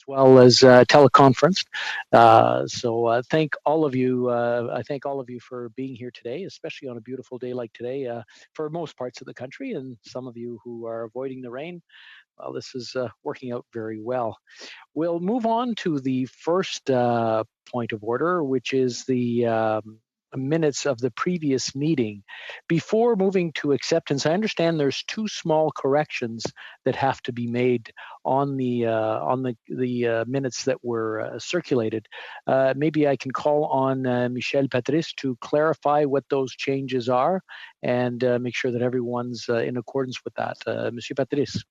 as well as teleconferenced. Thank all of you. I thank all of you for being here today, especially on a beautiful day like today for most parts of the country, and some of you who are avoiding the rain. Well, this is working out very well. We'll move on to the first point of order, which is the minutes of the previous meeting. Before moving to acceptance, I understand there's two small corrections that have to be made on the minutes that were circulated. Maybe I can call on Michel Patrice to clarify what those changes are and make sure that everyone's in accordance with that. Monsieur Patrice.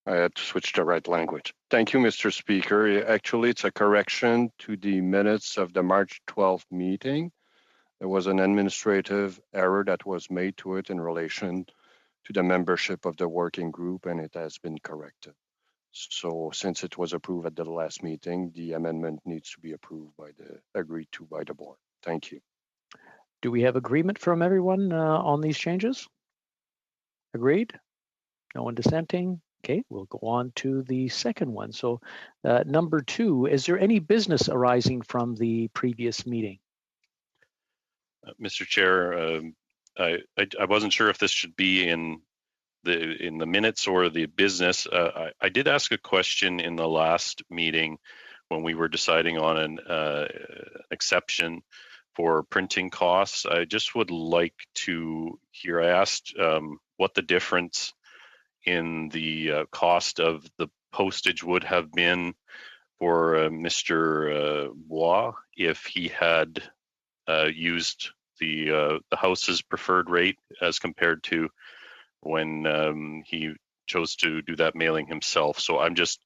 I had to switch to the right language. Thank you, Mr. Speaker. Actually, it's a correction to the minutes of the March 12th meeting. There was an administrative error that was made to it in relation to the membership of the working group, and it has been corrected. So since it was approved at the last meeting, the amendment needs to be approved agreed to by the board. Thank you. Do we have agreement from everyone on these changes? Agreed? No one dissenting? Okay, we'll go on to the second one. So number 2, is there any business arising from the previous meeting? Mr. Chair, I wasn't sure if this should be in the minutes or the business. I did ask a question in the last meeting when we were deciding on an exception for printing costs. I just would like to hear, I asked what the difference in the cost of the postage would have been for Mr. Bois if he had used the House's preferred rate as compared to when he chose to do that mailing himself. So I'm just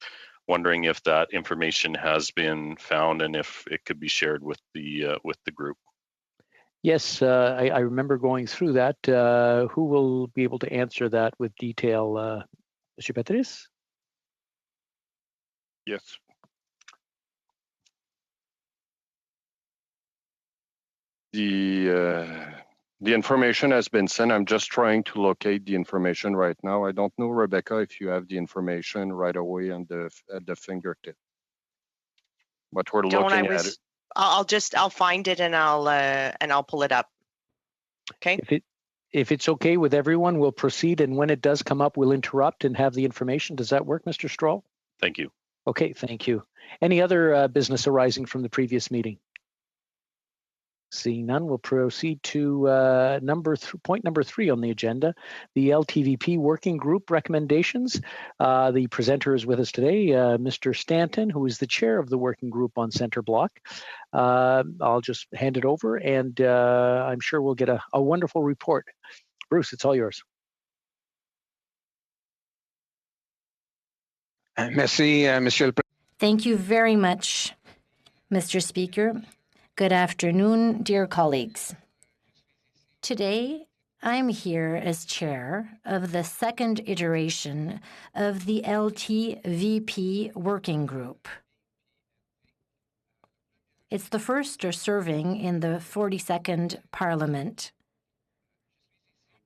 wondering if that information has been found and if it could be shared with the group. Yes, I remember going through that. Who will be able to answer that with detail? Monsieur Patrice? Yes. The information has been sent. I'm just trying to locate the information right now. I don't know, Rebecca, if you have the information right away at the fingertip. But we're looking at it. I'll find it and I'll pull it up. Okay. If it's okay with everyone, we'll proceed, and when it does come up, we'll interrupt and have the information. Does that work, Mr. Stroll? Thank you. Okay, thank you. Any other business arising from the previous meeting? Seeing none, we'll proceed to point number 3 on the agenda, the LTVP Working Group recommendations. The presenter is with us today, Mr. Stanton, who is the chair of the working group on Centre Block. I'll just hand it over, and I'm sure we'll get a wonderful report. Bruce, it's all yours. Merci, Monsieur. Thank you very much, Mr. Speaker. Good afternoon, dear colleagues. Today, I'm here as chair of the second iteration of the LTVP Working Group. It's the first serving in the 42nd Parliament.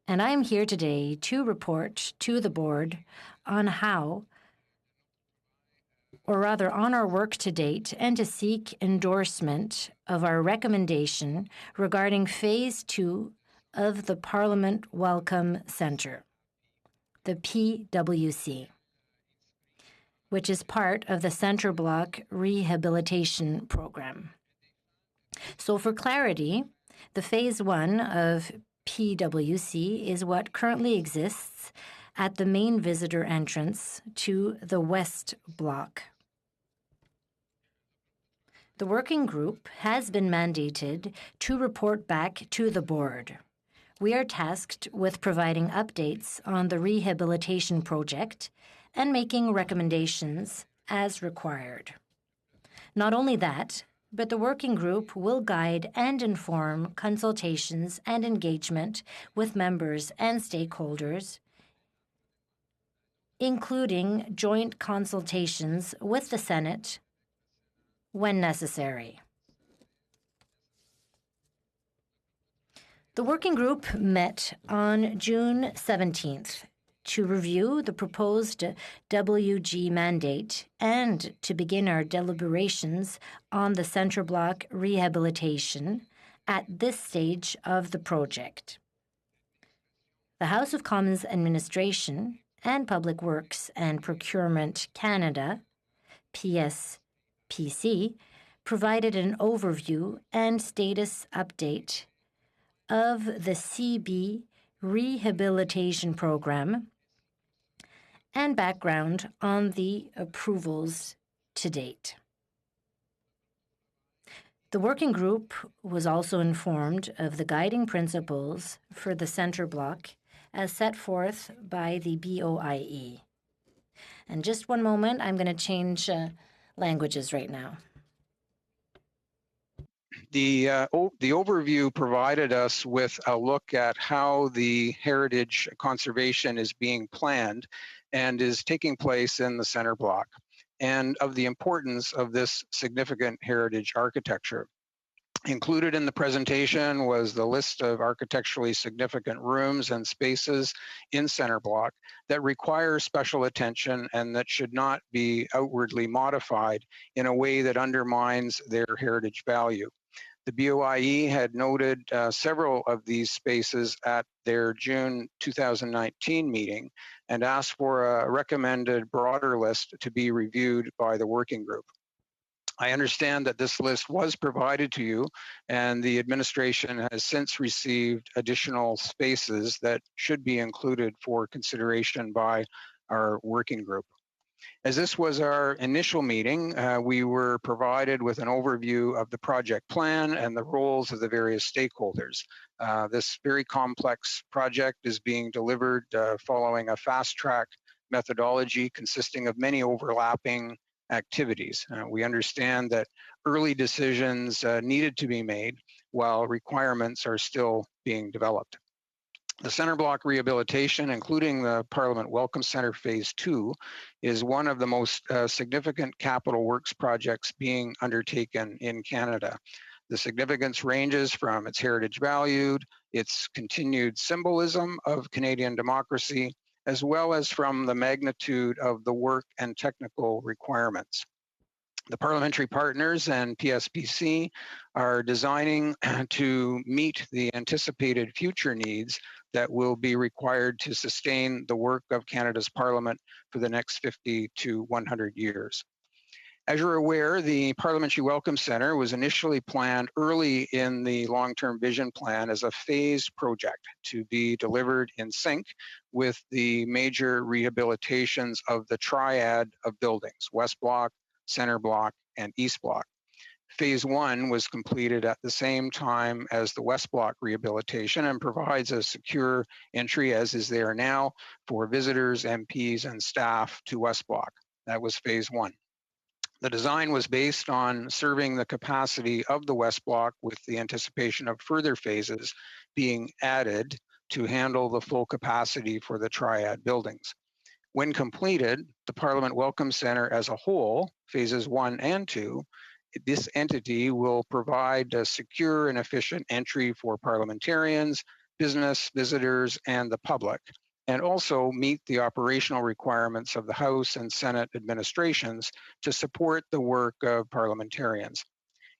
And I'm here today to report to the board on on our work to date, and to seek endorsement of our recommendation regarding Phase 2 of the Parliament Welcome Centre, the PWC, which is part of the Centre Block Rehabilitation Program. So for clarity, the Phase 1 of PWC is what currently exists at the main visitor entrance to the West Block. The working group has been mandated to report back to the board. We are tasked with providing updates on the rehabilitation project and making recommendations as required. Not only that, but the working group will guide and inform consultations and engagement with members and stakeholders, including joint consultations with the Senate when necessary. The working group met on June 17th to review the proposed WG mandate and to begin our deliberations on the Centre Block rehabilitation at this stage of the project. The House of Commons Administration and Public Works and Procurement Canada, PSPC, provided an overview and status update of the CB Rehabilitation Program and background on the approvals to date. The working group was also informed of the guiding principles for the Centre Block as set forth by the BOIE. And just one moment, I'm going to change languages right now. The overview provided us with a look at how the heritage conservation is being planned and is taking place in the Centre Block, and of the importance of this significant heritage architecture. Included in the presentation was the list of architecturally significant rooms and spaces in Centre Block that require special attention and that should not be outwardly modified in a way that undermines their heritage value. The BOIE had noted several of these spaces at their June 2019 meeting and asked for a recommended broader list to be reviewed by the working group. I understand that this list was provided to you, and the administration has since received additional spaces that should be included for consideration by our working group. As this was our initial meeting, we were provided with an overview of the project plan and the roles of the various stakeholders. This very complex project is being delivered following a fast-track methodology consisting of many overlapping activities. We understand that early decisions needed to be made while requirements are still being developed. The Centre Block rehabilitation, including the Parliament Welcome Centre Phase 2, is one of the most significant capital works projects being undertaken in Canada. The significance ranges from its heritage value, its continued symbolism of Canadian democracy, as well as from the magnitude of the work and technical requirements. The parliamentary partners and PSPC are designing to meet the anticipated future needs that will be required to sustain the work of Canada's Parliament for the next 50 to 100 years. As you're aware, the Parliamentary Welcome Centre was initially planned early in the long-term vision plan as a phased project to be delivered in sync with the major rehabilitations of the triad of buildings, West Block, Centre Block, and East Block. Phase 1 was completed at the same time as the West Block rehabilitation and provides a secure entry, as is there now, for visitors, MPs, and staff to West Block. That was Phase 1. The design was based on serving the capacity of the West Block with the anticipation of further phases being added to handle the full capacity for the triad buildings. When completed, the Parliament Welcome Centre as a whole, phases 1 and 2, this entity will provide a secure and efficient entry for parliamentarians, business, visitors, and the public, and also meet the operational requirements of the House and Senate administrations to support the work of parliamentarians.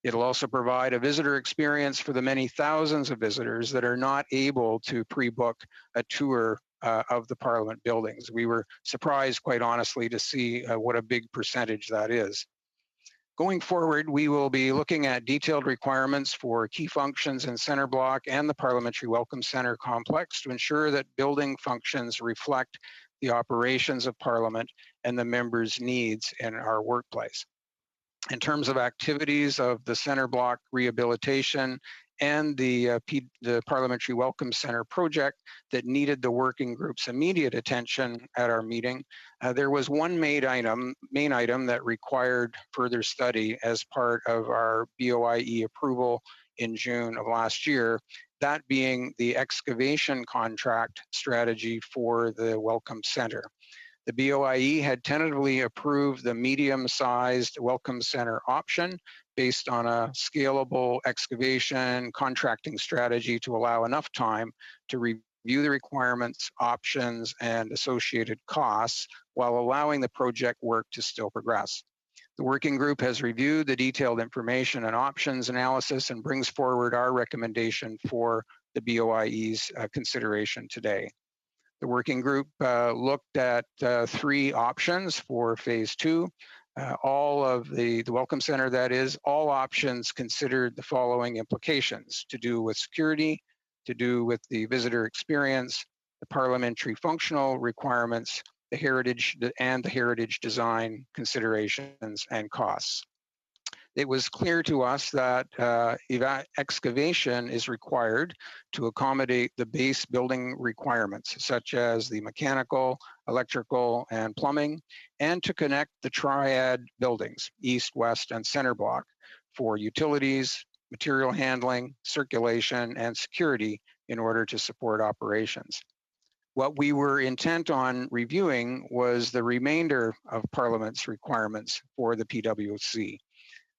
It'll also provide a visitor experience for the many thousands of visitors that are not able to pre-book a tour of the Parliament buildings. We were surprised, quite honestly, to see what a big percentage that is. Going forward, we will be looking at detailed requirements for key functions in Centre Block and the Parliamentary Welcome Centre complex to ensure that building functions reflect the operations of Parliament and the members' needs in our workplace. In terms of activities of the Centre Block rehabilitation and the Parliamentary Welcome Centre project that needed the working group's immediate attention at our meeting, there was one main item that required further study as part of our BOIE approval in June of last year, that being the excavation contract strategy for the Welcome Centre. The BOIE had tentatively approved the medium-sized Welcome Center option based on a scalable excavation contracting strategy to allow enough time to review the requirements, options, and associated costs while allowing the project work to still progress. The working group has reviewed the detailed information and options analysis and brings forward our recommendation for the BOIE's consideration today. The working group looked at 3 options for phase 2. All of the Welcome Center, that is, all options considered the following implications: to do with security, to do with the visitor experience, the parliamentary functional requirements, the heritage and the heritage design considerations and costs. It was clear to us that excavation is required to accommodate the base building requirements, such as the mechanical, electrical, and plumbing, and to connect the triad buildings, east, west, and center block, for utilities, material handling, circulation, and security in order to support operations. What we were intent on reviewing was the remainder of Parliament's requirements for the PWC.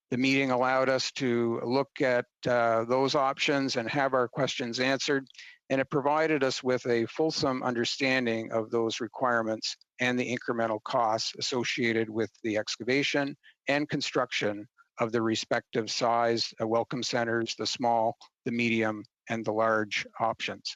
The meeting allowed us to look at those options and have our questions answered, and it provided us with a fulsome understanding of those requirements and the incremental costs associated with the excavation and construction of the respective size welcome centers, the small, the medium, and the large options.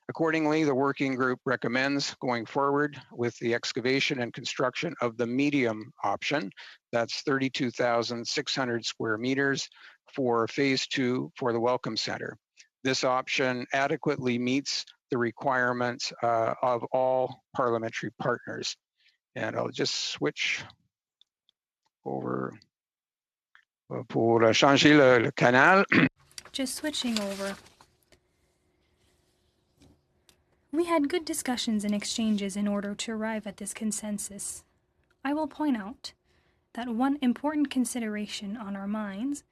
Accordingly, the working group recommends going forward with the excavation and construction of the medium option. That's 32,600 square meters for phase 2 for the Welcome Center. This option adequately meets the requirements of all parliamentary partners. And I'll just switch over pour changer le canal. Just switching over. We had good discussions and exchanges in order to arrive at this consensus. I will point out that one important consideration on our minds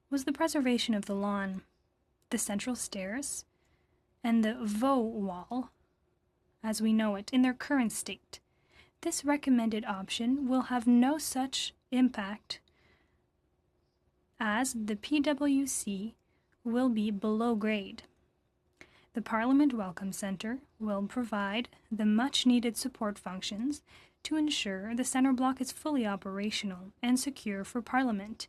was the preservation of the lawn, the central stairs, and the Vaux wall, as we know it, in their current state. This recommended option will have no such impact, as the PWC will be below grade. The Parliament Welcome Centre will provide the much-needed support functions to ensure the centre block is fully operational and secure for Parliament,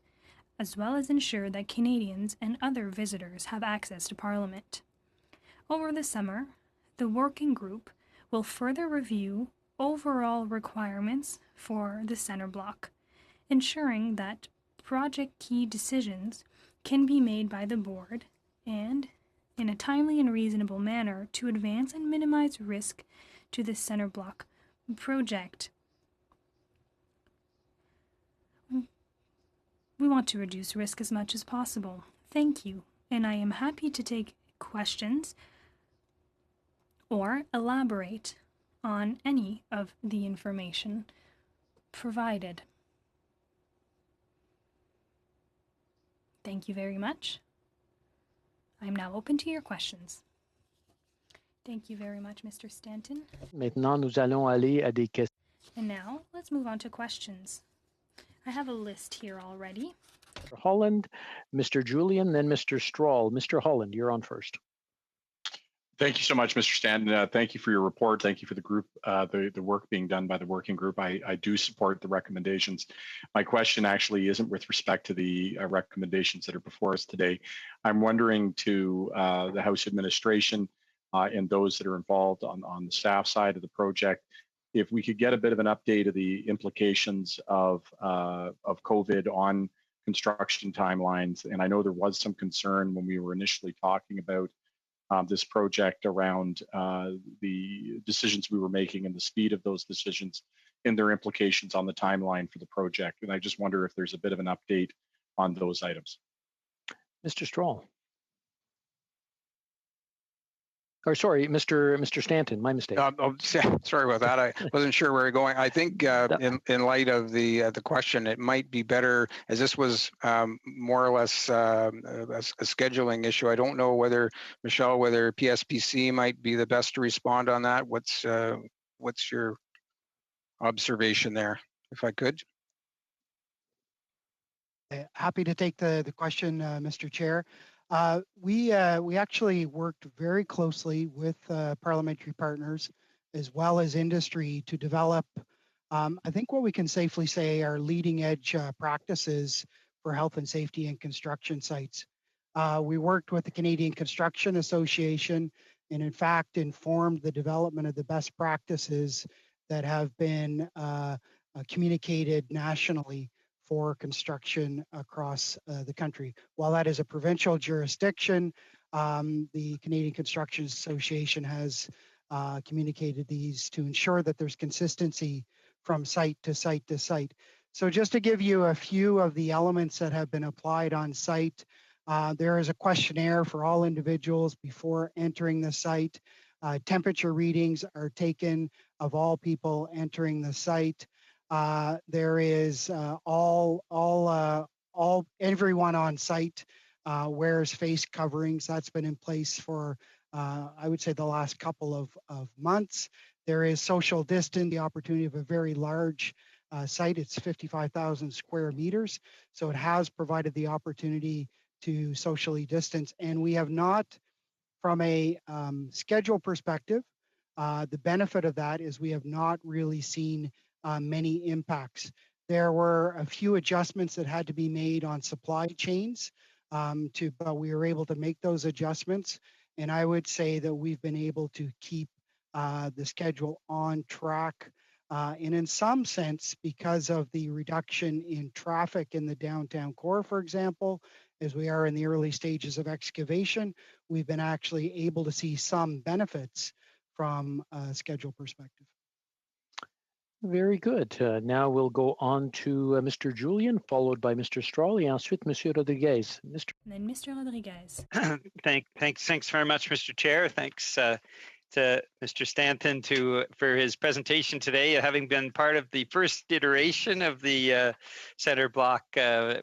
as well as ensure that Canadians and other visitors have access to Parliament. Over the summer, the working group will further review overall requirements for the centre block, ensuring that project key decisions can be made by the board and in a timely and reasonable manner to advance and minimize risk to the centre block project. We want to reduce risk as much as possible. Thank you, and I am happy to take questions or elaborate on any of the information provided. Thank you very much. I am now open to your questions. Thank you very much, Mr. Stanton. Maintenant, nous allons aller à des questions. And now, let's move on to questions. I have a list here already. Mr. Holland, Mr. Julian, then Mr. Stroll. Mr. Holland, you're on first. Thank you so much, Mr. Stanton. Thank you for your report. Thank you for the group, the work being done by the working group. I do support the recommendations. My question actually isn't with respect to the recommendations that are before us today. I'm wondering to the House administration and those that are involved on the staff side of the project, if we could get a bit of an update of the implications of COVID on construction timelines. And I know there was some concern when we were initially talking about this project around the decisions we were making and the speed of those decisions and their implications on the timeline for the project. And I just wonder if there's a bit of an update on those items. Mr. Stroll. Or sorry, Mr. Stanton, my mistake. Sorry about that. I wasn't sure where you're going. I think in light of the question, it might be better, as this was more or less a scheduling issue. I don't know whether, Michelle, whether PSPC might be the best to respond on that. What's your observation there, if I could. Happy to take the question, Mr. Chair. We actually worked very closely with parliamentary partners as well as industry to develop, I think what we can safely say are leading edge practices for health and safety in construction sites. We worked with the Canadian Construction Association and in fact informed the development of the best practices that have been communicated nationally for construction across the country. While that is a provincial jurisdiction, the Canadian Construction Association has communicated these to ensure that there's consistency from site to site to site. So just to give you a few of the elements that have been applied on site, there is a questionnaire for all individuals before entering the site. Temperature readings are taken of all people entering the site. There is everyone on site wears face coverings. That's been in place for I would say the last couple of months. There is social distance, the opportunity of a very large site. It's 55,000 square meters, so it has provided the opportunity to socially distance. And we have not, from a schedule perspective, the benefit of that is we have not really seen many impacts. There were a few adjustments that had to be made on supply chains, but we were able to make those adjustments. And I would say that we've been able to keep the schedule on track. And in some sense, because of the reduction in traffic in the downtown core, for example, as we are in the early stages of excavation, we've been actually able to see some benefits from a schedule perspective. Very good. Now we'll go on to Mr. Julian, followed by Mr. Strawley, et ensuite Monsieur Rodriguez. Mr. And then Mr. Rodriguez. Thanks very much, Mr. Chair. Thanks to Mr. Stanton for his presentation today. Having been part of the first iteration of the Center Block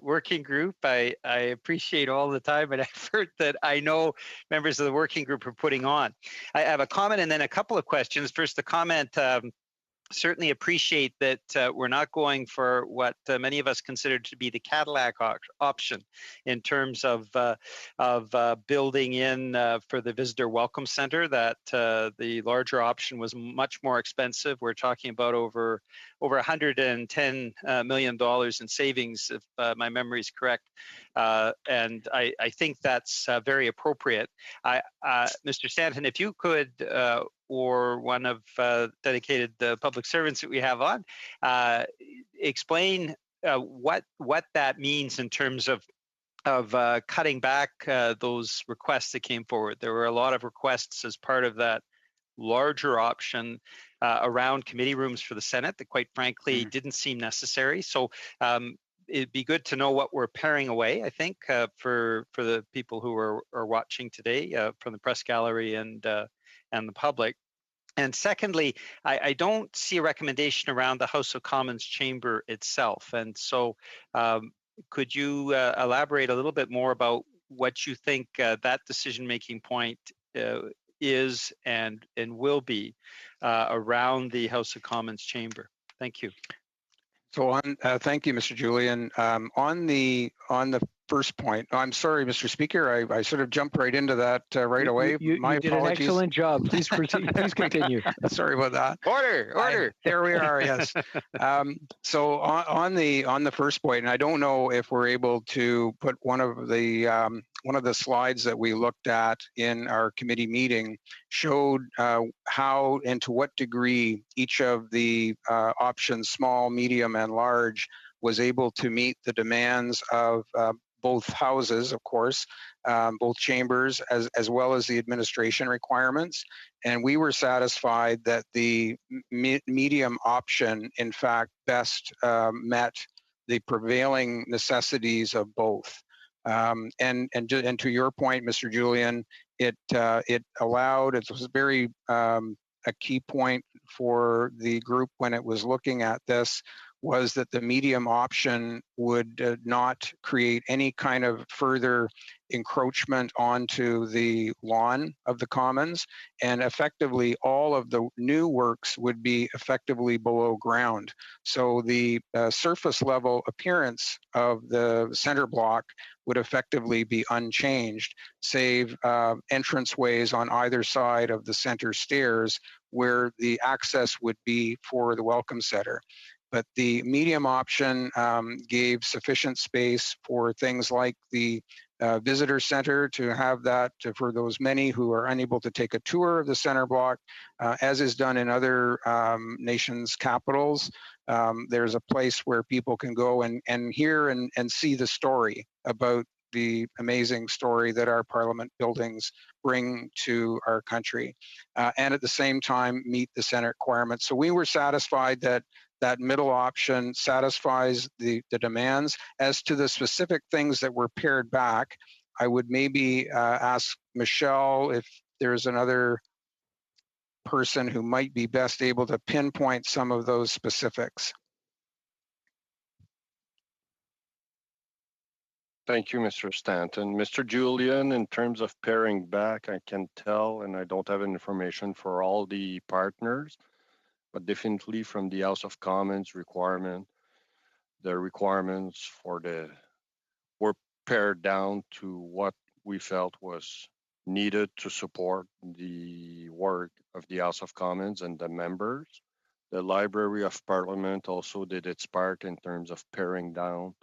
Working Group, I appreciate all the time and effort that I know members of the working group are putting on. I have a comment and then a couple of questions. First, the comment. Certainly appreciate that we're not going for what many of us consider to be the Cadillac option in terms of building in for the Visitor Welcome Center. That the larger option was much more expensive. We're talking about over $110 million in savings, if my memory is correct. And I think that's very appropriate. Mr. Stanton, if you could or one of dedicated public servants that we have on, explain what that means in terms of cutting back those requests that came forward. There were a lot of requests as part of that larger option around committee rooms for the Senate that quite frankly didn't seem necessary. So it'd be good to know what we're paring away, I think, for the people who are watching today from the press gallery and the public. And secondly, I don't see a recommendation around the House of Commons chamber itself. And so could you elaborate a little bit more about what you think that decision-making point is and will be around the House of Commons chamber? Thank you. So thank you, Mr. Julian. On the first point, I'm sorry, Mr. Speaker, I sort of jumped right into that right away. My apologies. You did an excellent job. Please proceed. Please continue. Sorry about that. Order. There we are. Yes. So on the first point, and I don't know if we're able to put one of the slides that we looked at in our committee meeting showed how and to what degree each of the options, small, medium, and large, was able to meet the demands of both houses, of course, both chambers, as well as the administration requirements. And we were satisfied that the medium option, in fact, best met the prevailing necessities of both. And to your point, Mr. Julian, it allowed, it was very a key point for the group when it was looking at this, was that the medium option would not create any kind of further encroachment onto the lawn of the commons, and effectively all of the new works would be effectively below ground. So the surface level appearance of the center block would effectively be unchanged, save entranceways on either side of the center stairs where the access would be for the Welcome Center. But the medium option gave sufficient space for things like the visitor center to have that for those many who are unable to take a tour of the center block, as is done in other nations' capitals. There's a place where people can go and hear and see the story about the amazing story that our Parliament buildings bring to our country, and at the same time meet the Senate requirements. So we were satisfied that that middle option satisfies the demands. As to the specific things that were pared back, I would maybe ask Michelle if there's another person who might be best able to pinpoint some of those specifics. Thank you, Mr. Stanton. Mr. Julian, in terms of paring back, I can tell, and I don't have information for all the partners, but definitely from the House of Commons requirement, the requirements for were pared down to what we felt was needed to support the work of the House of Commons and the members. The Library of Parliament also did its part in terms of paring down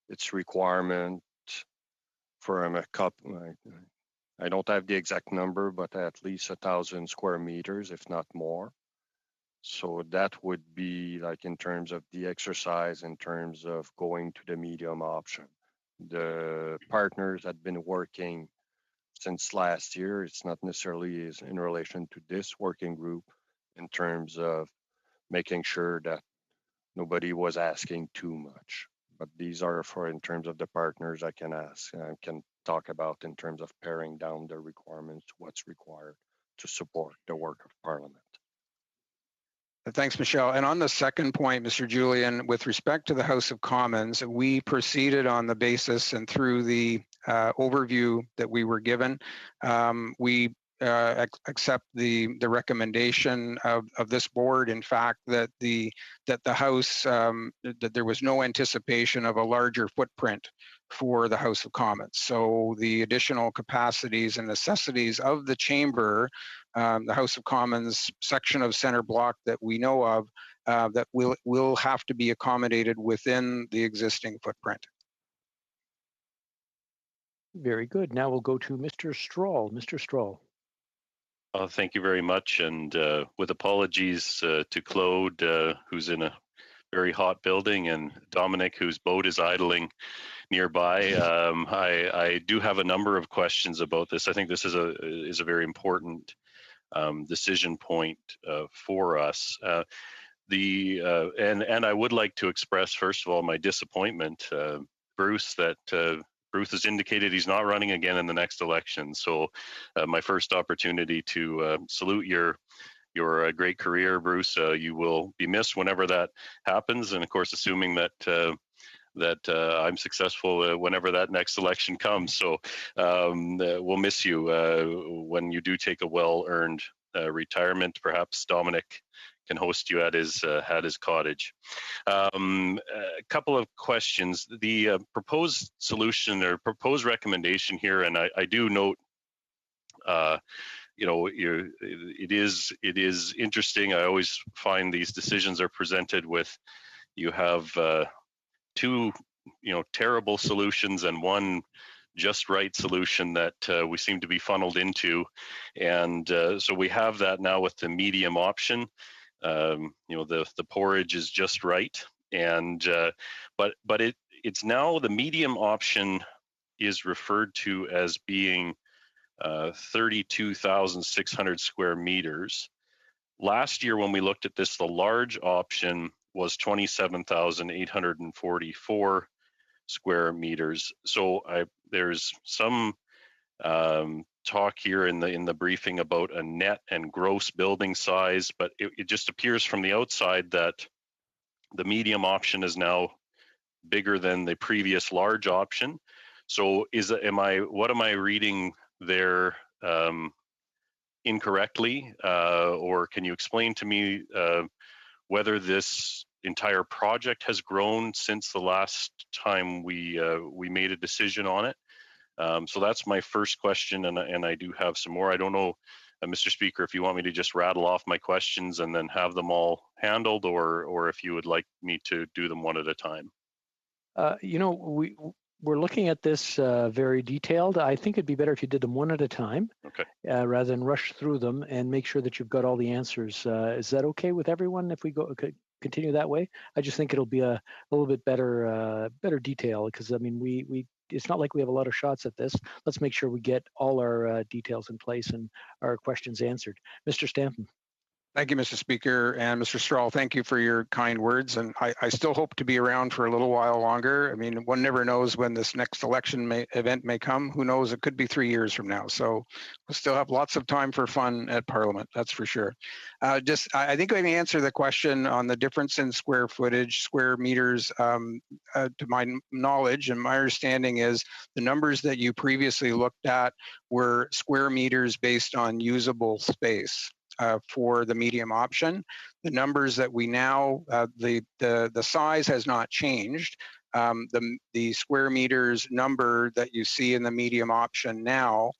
its requirement from a couple, I don't have the exact number, but at least 1,000 square meters, if not more. So that would be like in terms of the exercise, in terms of going to the medium option. The partners had been working since last year. It's not necessarily in relation to this working group in terms of making sure that nobody was asking too much. But these are for in terms of the partners I can ask, I can talk about in terms of paring down the requirements, what's required to support the work of Parliament. Thanks, Michelle. And on the second point, Mr. Julian, with respect to the House of Commons, we proceeded on the basis and through the overview that we were given. We accept the recommendation of this board, in fact, that the House, that there was no anticipation of a larger footprint for the House of Commons. So the additional capacities and necessities of the chamber, the House of Commons section of center block that we know of, that will have to be accommodated within the existing footprint. Very good. Now we'll go to Mr. Stroll. Mr. Stroll. Thank you very much, and with apologies to Claude, who's in a very hot building, and Dominic, whose boat is idling nearby. I do have a number of questions about this. I think this is a very important decision point for us. And I would like to express, first of all, my disappointment, Bruce, that Bruce has indicated he's not running again in the next election. So my first opportunity to salute your great career, Bruce. You will be missed whenever that happens. And of course, assuming that I'm successful whenever that next election comes. So we'll miss you when you do take a well-earned retirement. Perhaps Dominic can host you at his cottage. A couple of questions. The proposed solution or proposed recommendation here, and I do note, it is interesting. I always find these decisions are presented with, you have two terrible solutions and one just right solution that we seem to be funneled into, and so we have that now with the medium option. The porridge is just right, and but it's now the medium option is referred to as being 32,600 square meters. Last year when we looked at this, the large option was 27,844 square meters. So there's some talk here in the briefing about a net and gross building size, but it just appears from the outside that the medium option is now bigger than the previous large option. So what am I reading there incorrectly, or can you explain to me whether this entire project has grown since the last time we made a decision on it? So that's my first question, and I do have some more. I don't know, Mr. Speaker, if you want me to just rattle off my questions and then have them all handled, or if you would like me to do them one at a time. You know, we're looking at this very detailed. I think it'd be better if you did them one at a time, okay, rather than rush through them and make sure that you've got all the answers. Is that okay with everyone if we continue that way? I just think it'll be a little bit better detail, because I mean it's not like we have a lot of shots at this. Let's make sure we get all our details in place and our questions answered. Mr. Stanton. Thank you, Mr. Speaker, and Mr. Strahl, thank you for your kind words. And I still hope to be around for a little while longer. I mean, one never knows when this next election event may come. Who knows? It could be 3 years from now. So we'll still have lots of time for fun at Parliament, that's for sure. I think I can answer the question on the difference in square footage, square meters. To my knowledge and my understanding is the numbers that you previously looked at were square meters based on usable space. For the medium option, the numbers that we now, the size has not changed. The square meters number that you see in the medium option now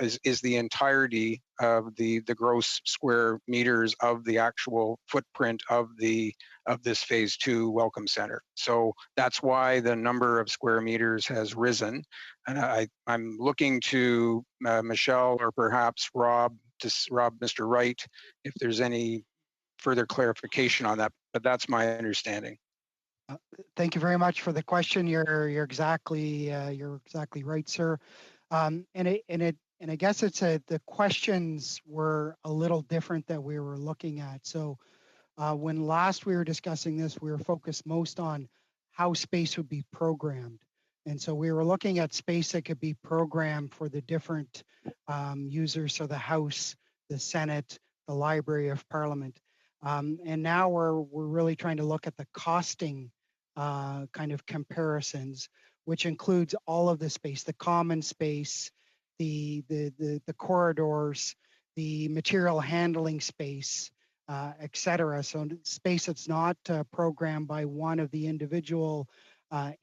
is the entirety of the gross square meters of the actual footprint of this phase 2 welcome center. So that's why the number of square meters has risen. And I'm looking to Michelle or perhaps Rob, Mr. Wright, if there's any further clarification on that, but that's my understanding. Thank you very much for the question. You're exactly right, sir. And I guess the questions were a little different that we were looking at. So when last we were discussing this, we were focused most on how space would be programmed. And so we were looking at space that could be programmed for the different users, so the House, the Senate, the Library of Parliament. And now we're really trying to look at the costing kind of comparisons, which includes all of the space, the common space, the corridors, the material handling space, et cetera. So space that's not programmed by one of the individual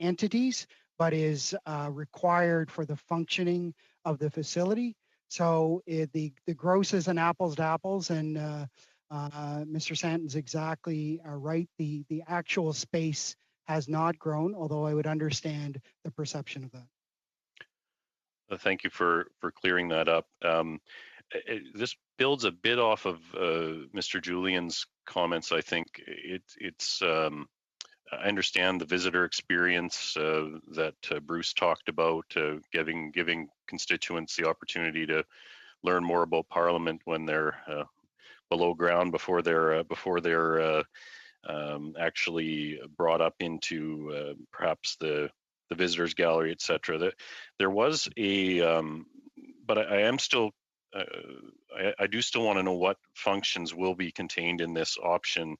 entities, but is required for the functioning of the facility. So the gross is an apples to apples, and Mr. Stanton's exactly right. The actual space has not grown, although I would understand the perception of that. Thank you for clearing that up. This builds a bit off of Mr. Julian's comments. I think it's I understand the visitor experience that Bruce talked about, giving constituents the opportunity to learn more about Parliament when they're below ground before they're actually brought up into perhaps the visitors gallery, etc. There was a, but I am still. I do still want to know what functions will be contained in this option.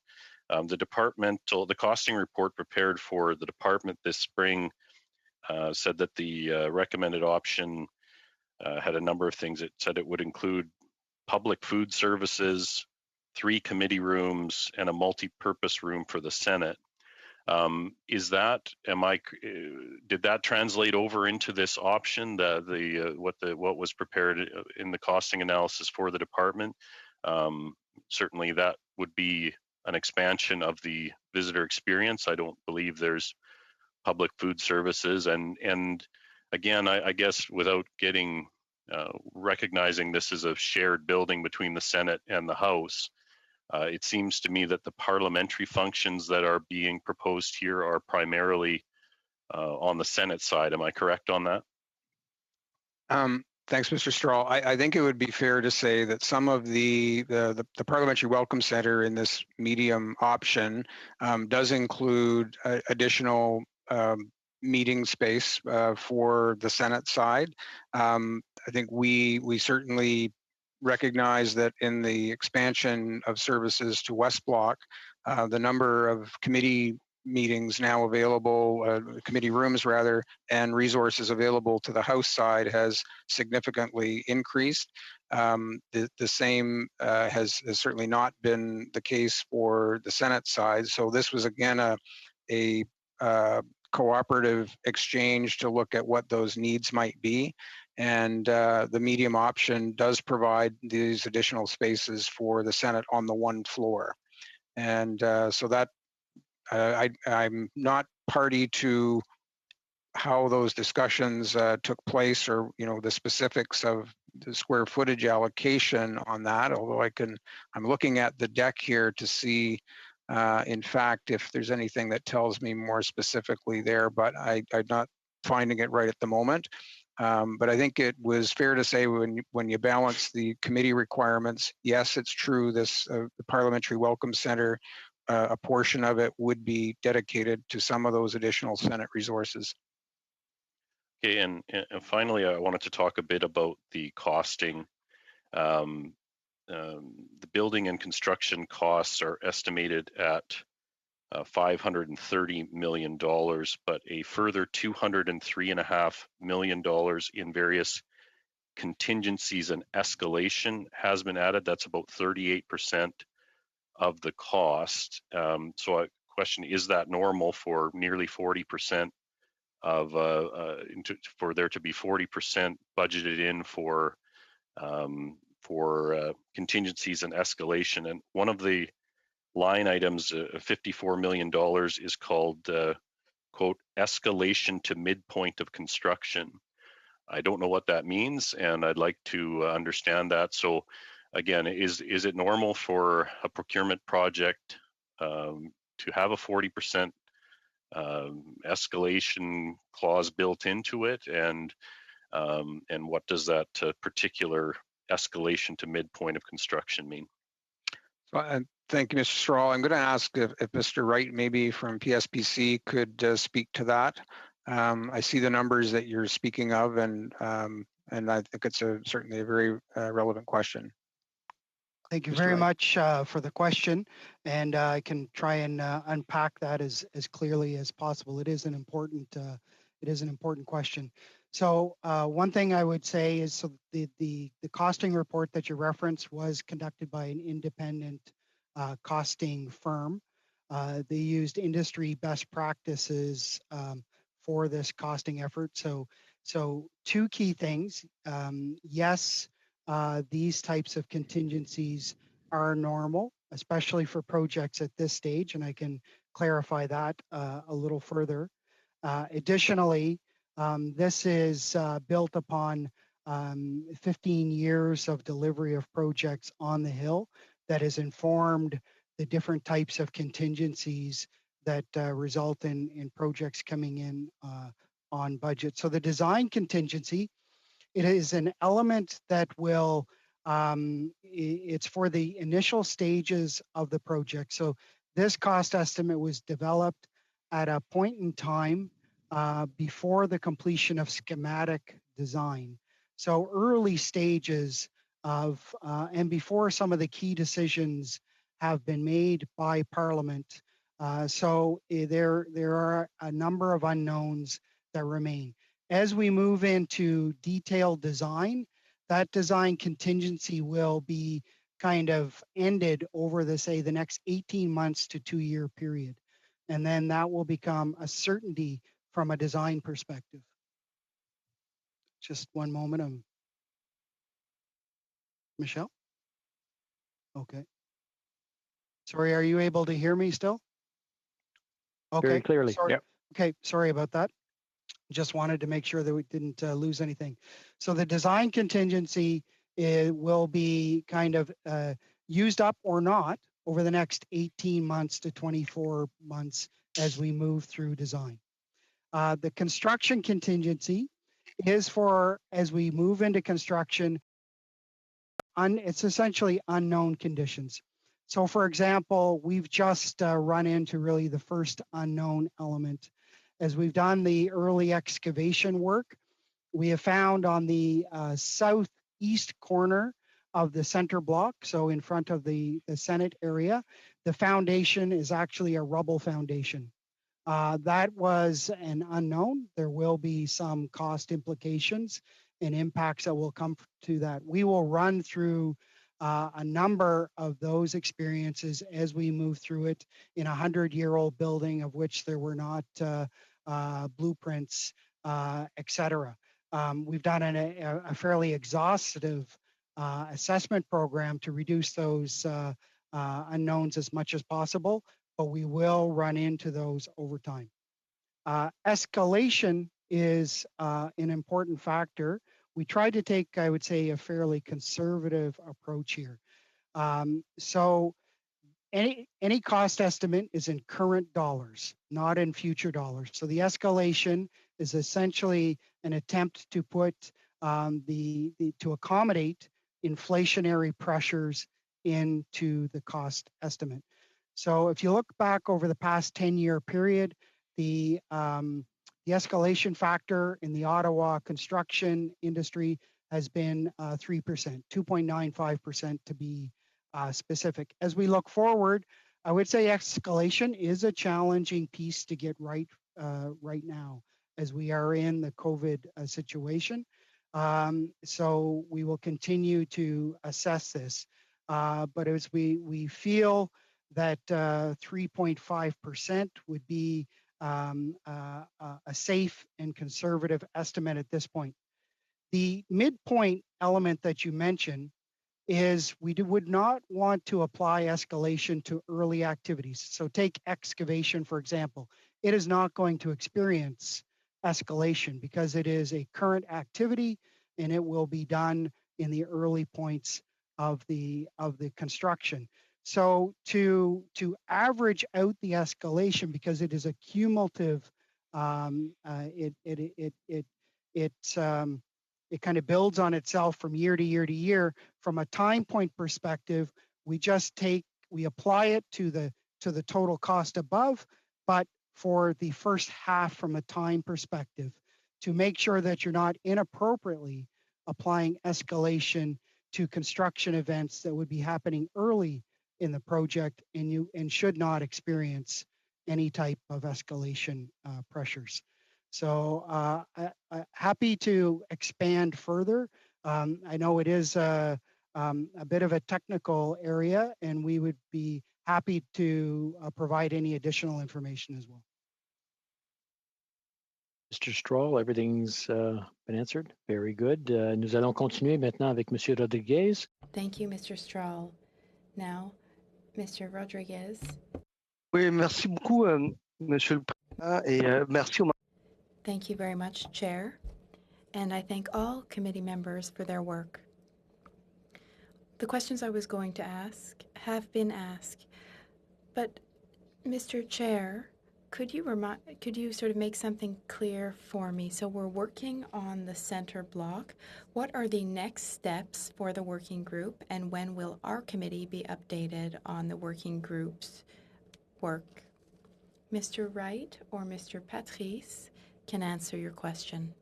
The costing report prepared for the department this spring said that the recommended option had a number of things. It said it would include public food services, 3 committee rooms, and a multi-purpose room for the Senate. Did that translate over into this option? What was prepared in the costing analysis for the department? Certainly, that would be an expansion of the visitor experience. I don't believe there's public food services, and again, I guess without getting recognizing this as a shared building between the Senate and the House. It seems to me that the parliamentary functions that are being proposed here are primarily on the Senate side. Am I correct on that? Thanks, Mr. Strahl. I think it would be fair to say that some of the Parliamentary Welcome Center in this medium option does include additional meeting space for the Senate side. I think we certainly recognize that in the expansion of services to West Block, the number of committee meetings now available, committee rooms rather, and resources available to the House side has significantly increased. The same has certainly not been the case for the Senate side. So this was again a cooperative exchange to look at what those needs might be. And the medium option does provide these additional spaces for the Senate on the one floor. And so that I'm not party to how those discussions took place, or the specifics of the square footage allocation on that, although I'm looking at the deck here to see in fact if there's anything that tells me more specifically there, but I'm not finding it right at the moment. But I think it was fair to say when you balance the committee requirements, yes, it's true, this the Parliamentary Welcome Center, a portion of it would be dedicated to some of those additional Senate resources. Okay, and finally, I wanted to talk a bit about the costing. The building and construction costs are estimated at $530 million, but a further $203.5 million in various contingencies and escalation has been added. That's about 38% of the cost. So a question, is that normal for nearly 40% of for there to be 40% budgeted in for contingencies and escalation? And one of the line items, $54 million, is called quote, escalation to midpoint of construction. I don't know what that means, and I'd like to understand that. So again, is it normal for a procurement project to have a 40% escalation clause built into it, and what does that particular escalation to midpoint of construction mean? So, thank you, Mr. Strahl. I'm going to ask if Mr. Wright, maybe from PSPC, could speak to that. I see the numbers that you're speaking of, and I think it's certainly a very relevant question. Thank you very much for the question, and I can try and unpack that as clearly as possible. It is an important question. So one thing I would say is, so the costing report that you referenced was conducted by an independent costing firm. They used industry best practices for this costing effort. So two key things. Yes, these types of contingencies are normal, especially for projects at this stage, and I can clarify that a little further. Additionally, this is built upon 15 years of delivery of projects on the Hill that has informed the different types of contingencies that result in projects coming in on budget. So the design contingency, it is an element that will, it's for the initial stages of the project. So this cost estimate was developed at a point in time before the completion of schematic design. So early stages of, and before some of the key decisions have been made by Parliament. So there are a number of unknowns that remain. As we move into detailed design, that design contingency will be kind of ended over the next 18 months to 2-year period. And then that will become a certainty from a design perspective. Just one moment. Michelle? Okay. Sorry, are you able to hear me still? Okay. Very clearly. Sorry. Yep. Okay, sorry about that. Just wanted to make sure that we didn't lose anything. So the design contingency will be kind of used up or not over the next 18 months to 24 months as we move through design. The construction contingency is for, as we move into construction, it's essentially unknown conditions. So for example, we've just run into really the first unknown element. As we've done the early excavation work, we have found on the southeast corner of the center block, so in front of the Senate area. The foundation is actually a rubble foundation. That was an unknown. There will be some cost implications and impacts that will come to that. We will run through a number of those experiences as we move through it in a 100-year-old building of which there were not blueprints, etc. We've done a fairly exhaustive assessment program to reduce those unknowns as much as possible, but we will run into those over time. Escalation is an important factor. We tried to take, I would say, a fairly conservative approach here. So any cost estimate is in current dollars, not in future dollars. So the escalation is essentially an attempt to put to accommodate inflationary pressures into the cost estimate. So if you look back over the past 10-year period, the escalation factor in the Ottawa construction industry has been 3%, 2.95% to be specific. As we look forward, I would say escalation is a challenging piece to get right right now as we are in the COVID situation. So we will continue to assess this. But as we feel that 3.5% would be a safe and conservative estimate at this point. The midpoint element that you mentioned is we would not want to apply escalation to early activities. So take excavation, for example. It is not going to experience escalation because it is a current activity and it will be done in the early points of the construction. So to average out the escalation, because it is a cumulative, it kind of builds on itself from year to year to year. From a time point perspective, we apply it to the total cost above, but for the first half from a time perspective, to make sure that you're not inappropriately applying escalation to construction events that would be happening early in the project and should not experience any type of escalation pressures. So happy to expand further. I know it is a bit of a technical area, and we would be happy to provide any additional information as well. Mr. Stroll, everything's been answered. Very good. Nous allons continuer maintenant avec Monsieur Rodriguez. Thank you, Mr. Stroll. Now, Mr. Rodriguez. Oui, merci beaucoup, Monsieur le Président, et merci au. Thank you very much, Chair, and I thank all committee members for their work. The questions I was going to ask have been asked, but Mr. Chair, could you sort of make something clear for me? So we're working on the center block. What are the next steps for the working group, and when will our committee be updated on the working group's work? Mr. Wright or Mr. Patrice can answer your question.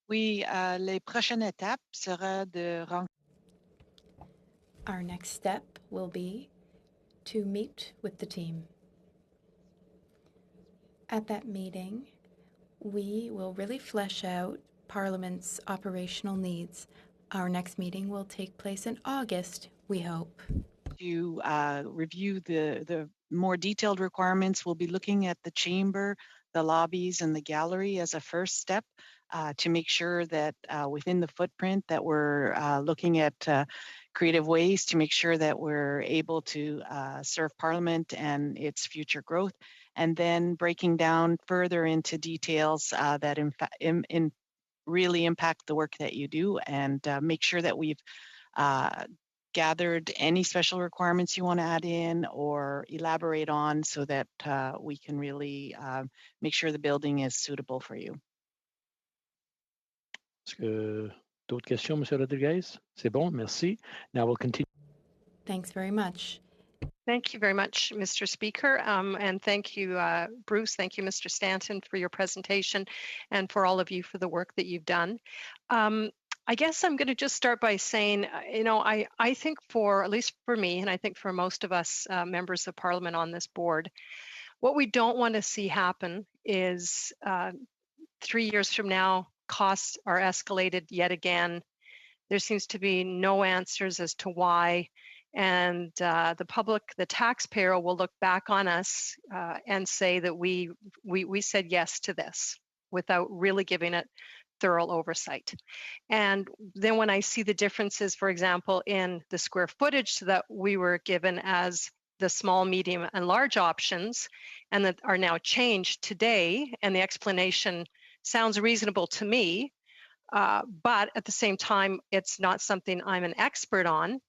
Oui, les prochaines étapes sera de rencontrer. Our next step will be to meet with the team. At that meeting, we will really flesh out Parliament's operational needs. Our next meeting will take place in August, we hope. To review the more detailed requirements, we'll be looking at the chamber, the lobbies, and the gallery as a first step to make sure that within the footprint that we're looking at creative ways to make sure that we're able to serve Parliament and its future growth, and then breaking down further into details that really impact the work that you do, and make sure that we've gathered any special requirements you want to add in or elaborate on so that we can really make sure the building is suitable for you. Est-ce que d'autres questions, Monsieur Rodriguez? C'est bon, merci. Now we'll continue. Thanks very much. Thank you very much, Mr. Speaker, and thank you, Bruce. Thank you, Mr. Stanton, for your presentation, and for all of you for the work that you've done. I guess I'm going to just start by saying, I think for, at least for me, and I think for most of us members of Parliament on this board, what we don't want to see happen is 3 years from now, costs are escalated yet again. There seems to be no answers as to why. And the public, the taxpayer, will look back on us and say that we said yes to this without really giving it thorough oversight. And then when I see the differences, for example, in the square footage that we were given as the small, medium, and large options, and that are now changed today, and the explanation sounds reasonable to me, but at the same time, it's not something I'm an expert on.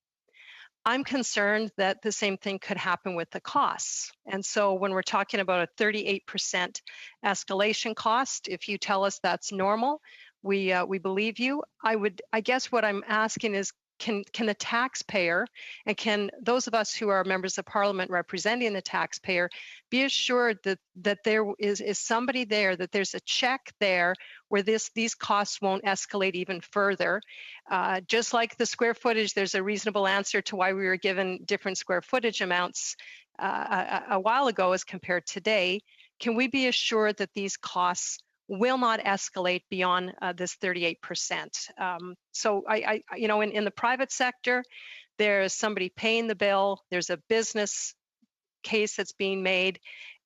I'm concerned that the same thing could happen with the costs. And so when we're talking about a 38% escalation cost, if you tell us that's normal, we believe you. I guess what I'm asking is, can the taxpayer, and can those of us who are members of Parliament representing the taxpayer be assured that there is somebody there, that there's a check there where these costs won't escalate even further? Just like the square footage, there's a reasonable answer to why we were given different square footage amounts a while ago as compared to today. Can we be assured that these costs will not escalate beyond this 38%? So in the private sector, there's somebody paying the bill, there's a business case that's being made,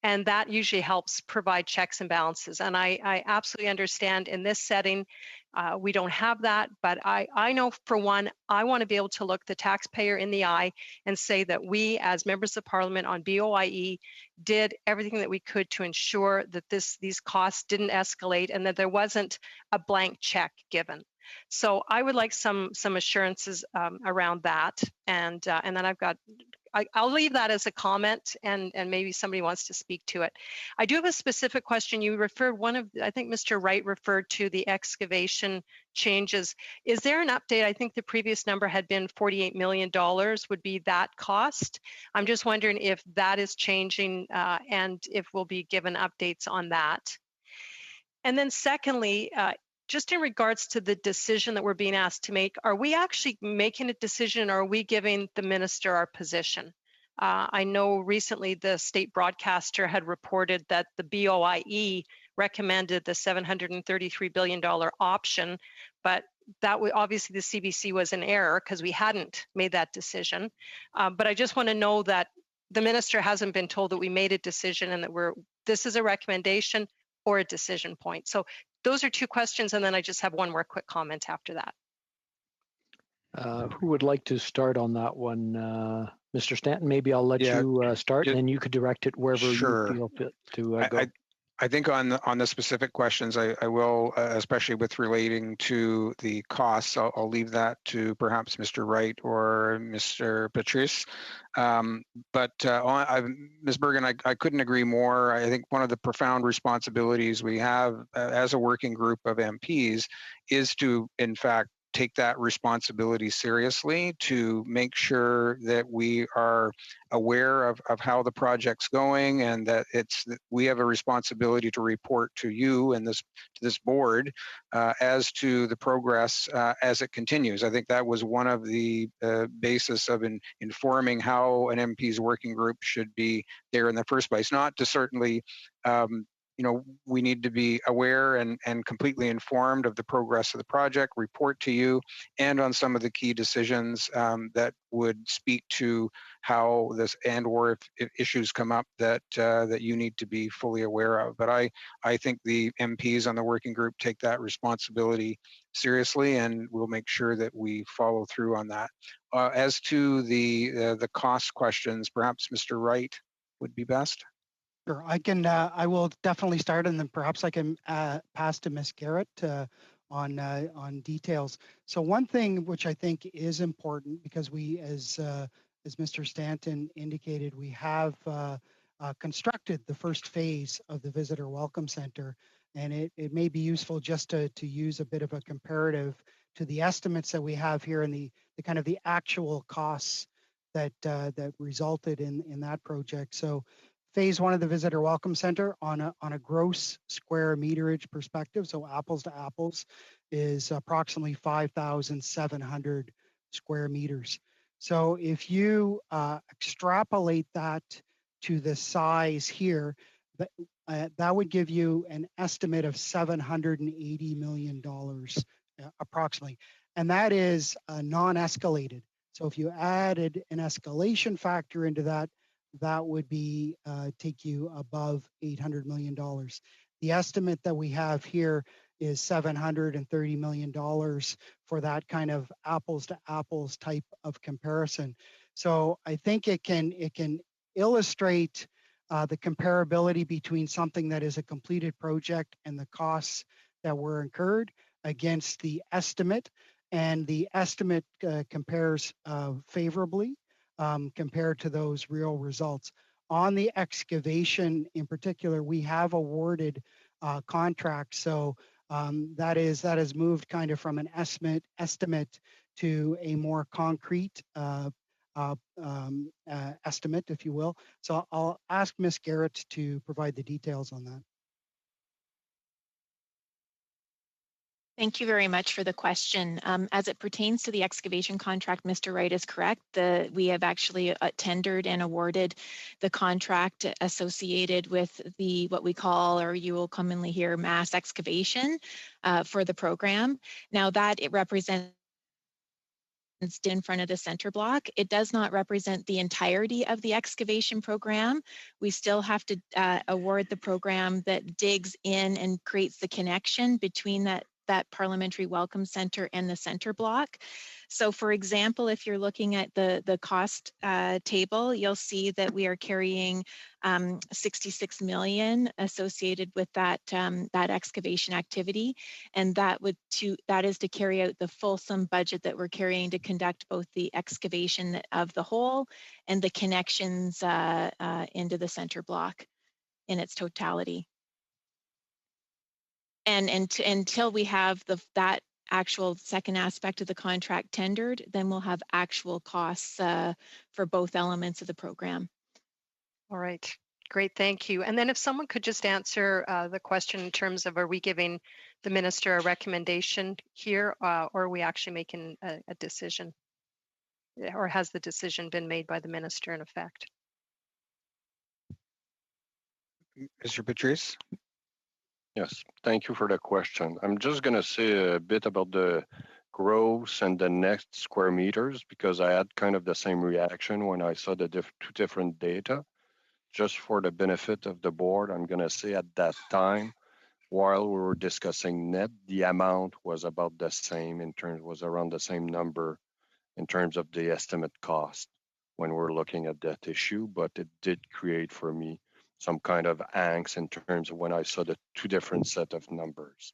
and that usually helps provide checks and balances. And I absolutely understand in this setting, we don't have that, but I know for one, I want to be able to look the taxpayer in the eye and say that we as members of Parliament on BOIE did everything that we could to ensure that these costs didn't escalate and that there wasn't a blank check given. So I would like some assurances around that, and then I'll leave that as a comment, and maybe somebody wants to speak to it. I do have a specific question. You referred, I think Mr. Wright referred to the excavation changes. Is there an update? I think the previous number had been $48 million would be that cost. I'm just wondering if that is changing and if we'll be given updates on that. And then secondly, just in regards to the decision that we're being asked to make, are we actually making a decision, or are we giving the minister our position? I know recently the state broadcaster had reported that the BOIE recommended the $733 billion option, but that obviously the CBC was in error because we hadn't made that decision. But I just want to know that the minister hasn't been told that we made a decision and that this is a recommendation or a decision point. So those are two questions, and then I just have one more quick comment after that. Who would like to start on that one? Mr. Stanton, maybe I'll let you start, and then you could direct it wherever you feel fit to go. I think on the specific questions, I will, especially with relating to the costs, I'll leave that to perhaps Mr. Wright or Mr. Patrice. But Ms. Bergen, I couldn't agree more. I think one of the profound responsibilities we have as a working group of MPs is to, in fact, take that responsibility seriously, to make sure that we are aware of how the project's going, and that we have a responsibility to report to you and this board as to the progress as it continues. I think that was one of the basis of informing how an MP's working group should be there in the first place. Not to certainly we need to be aware and completely informed of the progress of the project, report to you, and on some of the key decisions that would speak to how this or if issues come up that you need to be fully aware of. But I think the MPs on the working group take that responsibility seriously, and we'll make sure that we follow through on that. As to the cost questions, perhaps Mr. Wright would be best. Sure, I will definitely start, and then perhaps I can pass to Ms. Garrett on details. So one thing which I think is important, because we, as Mr. Stanton indicated, we have constructed the first phase of the Visitor Welcome Center, and it may be useful just to use a bit of a comparative to the estimates that we have here and the kind of the actual costs that resulted in that project. So phase one of the Visitor Welcome Center on a gross square meterage perspective, so apples to apples, is approximately 5,700 square meters. So if you extrapolate that to the size here, that would give you an estimate of $780 million approximately. And that is non-escalated. So if you added an escalation factor into that, that would be take you above $800 million. The estimate that we have here is $730 million for that kind of apples to apples type of comparison. So I think it can illustrate the comparability between something that is a completed project and the costs that were incurred against the estimate. And the estimate compares favorably compared to those real results. On the excavation in particular, we have awarded contracts. So that has moved kind of from an estimate to a more concrete estimate, if you will. So I'll ask Ms. Garrett to provide the details on that. Thank you very much for the question. As it pertains to the excavation contract, Mr. Wright is correct. We have actually tendered and awarded the contract associated with the what we call, or you will commonly hear, mass excavation for the program. Now that it represents in front of the center block. It does not represent the entirety of the excavation program. We still have to award the program that digs in and creates the connection between that Parliamentary Welcome Center and the center block. So for example, if you're looking at the cost table, you'll see that we are carrying $66 million associated with that excavation activity, and that is to carry out the fulsome budget that we're carrying to conduct both the excavation of the hole and the connections into the center block in its totality. And until we have that actual second aspect of the contract tendered, then we'll have actual costs for both elements of the program. All right, great, thank you. And then if someone could just answer the question in terms of, are we giving the minister a recommendation here, or are we actually making a decision? Or has the decision been made by the minister in effect? Mr. Patrice? Yes, thank you for the question. I'm just going to say a bit about the gross and the net square meters, because I had kind of the same reaction when I saw the two different data. Just for the benefit of the board, I'm going to say at that time, while we were discussing net, the amount was about the same was around the same number in terms of the estimate cost when we're looking at that issue, but it did create for me some kind of angst in terms of when I saw the two different set of numbers.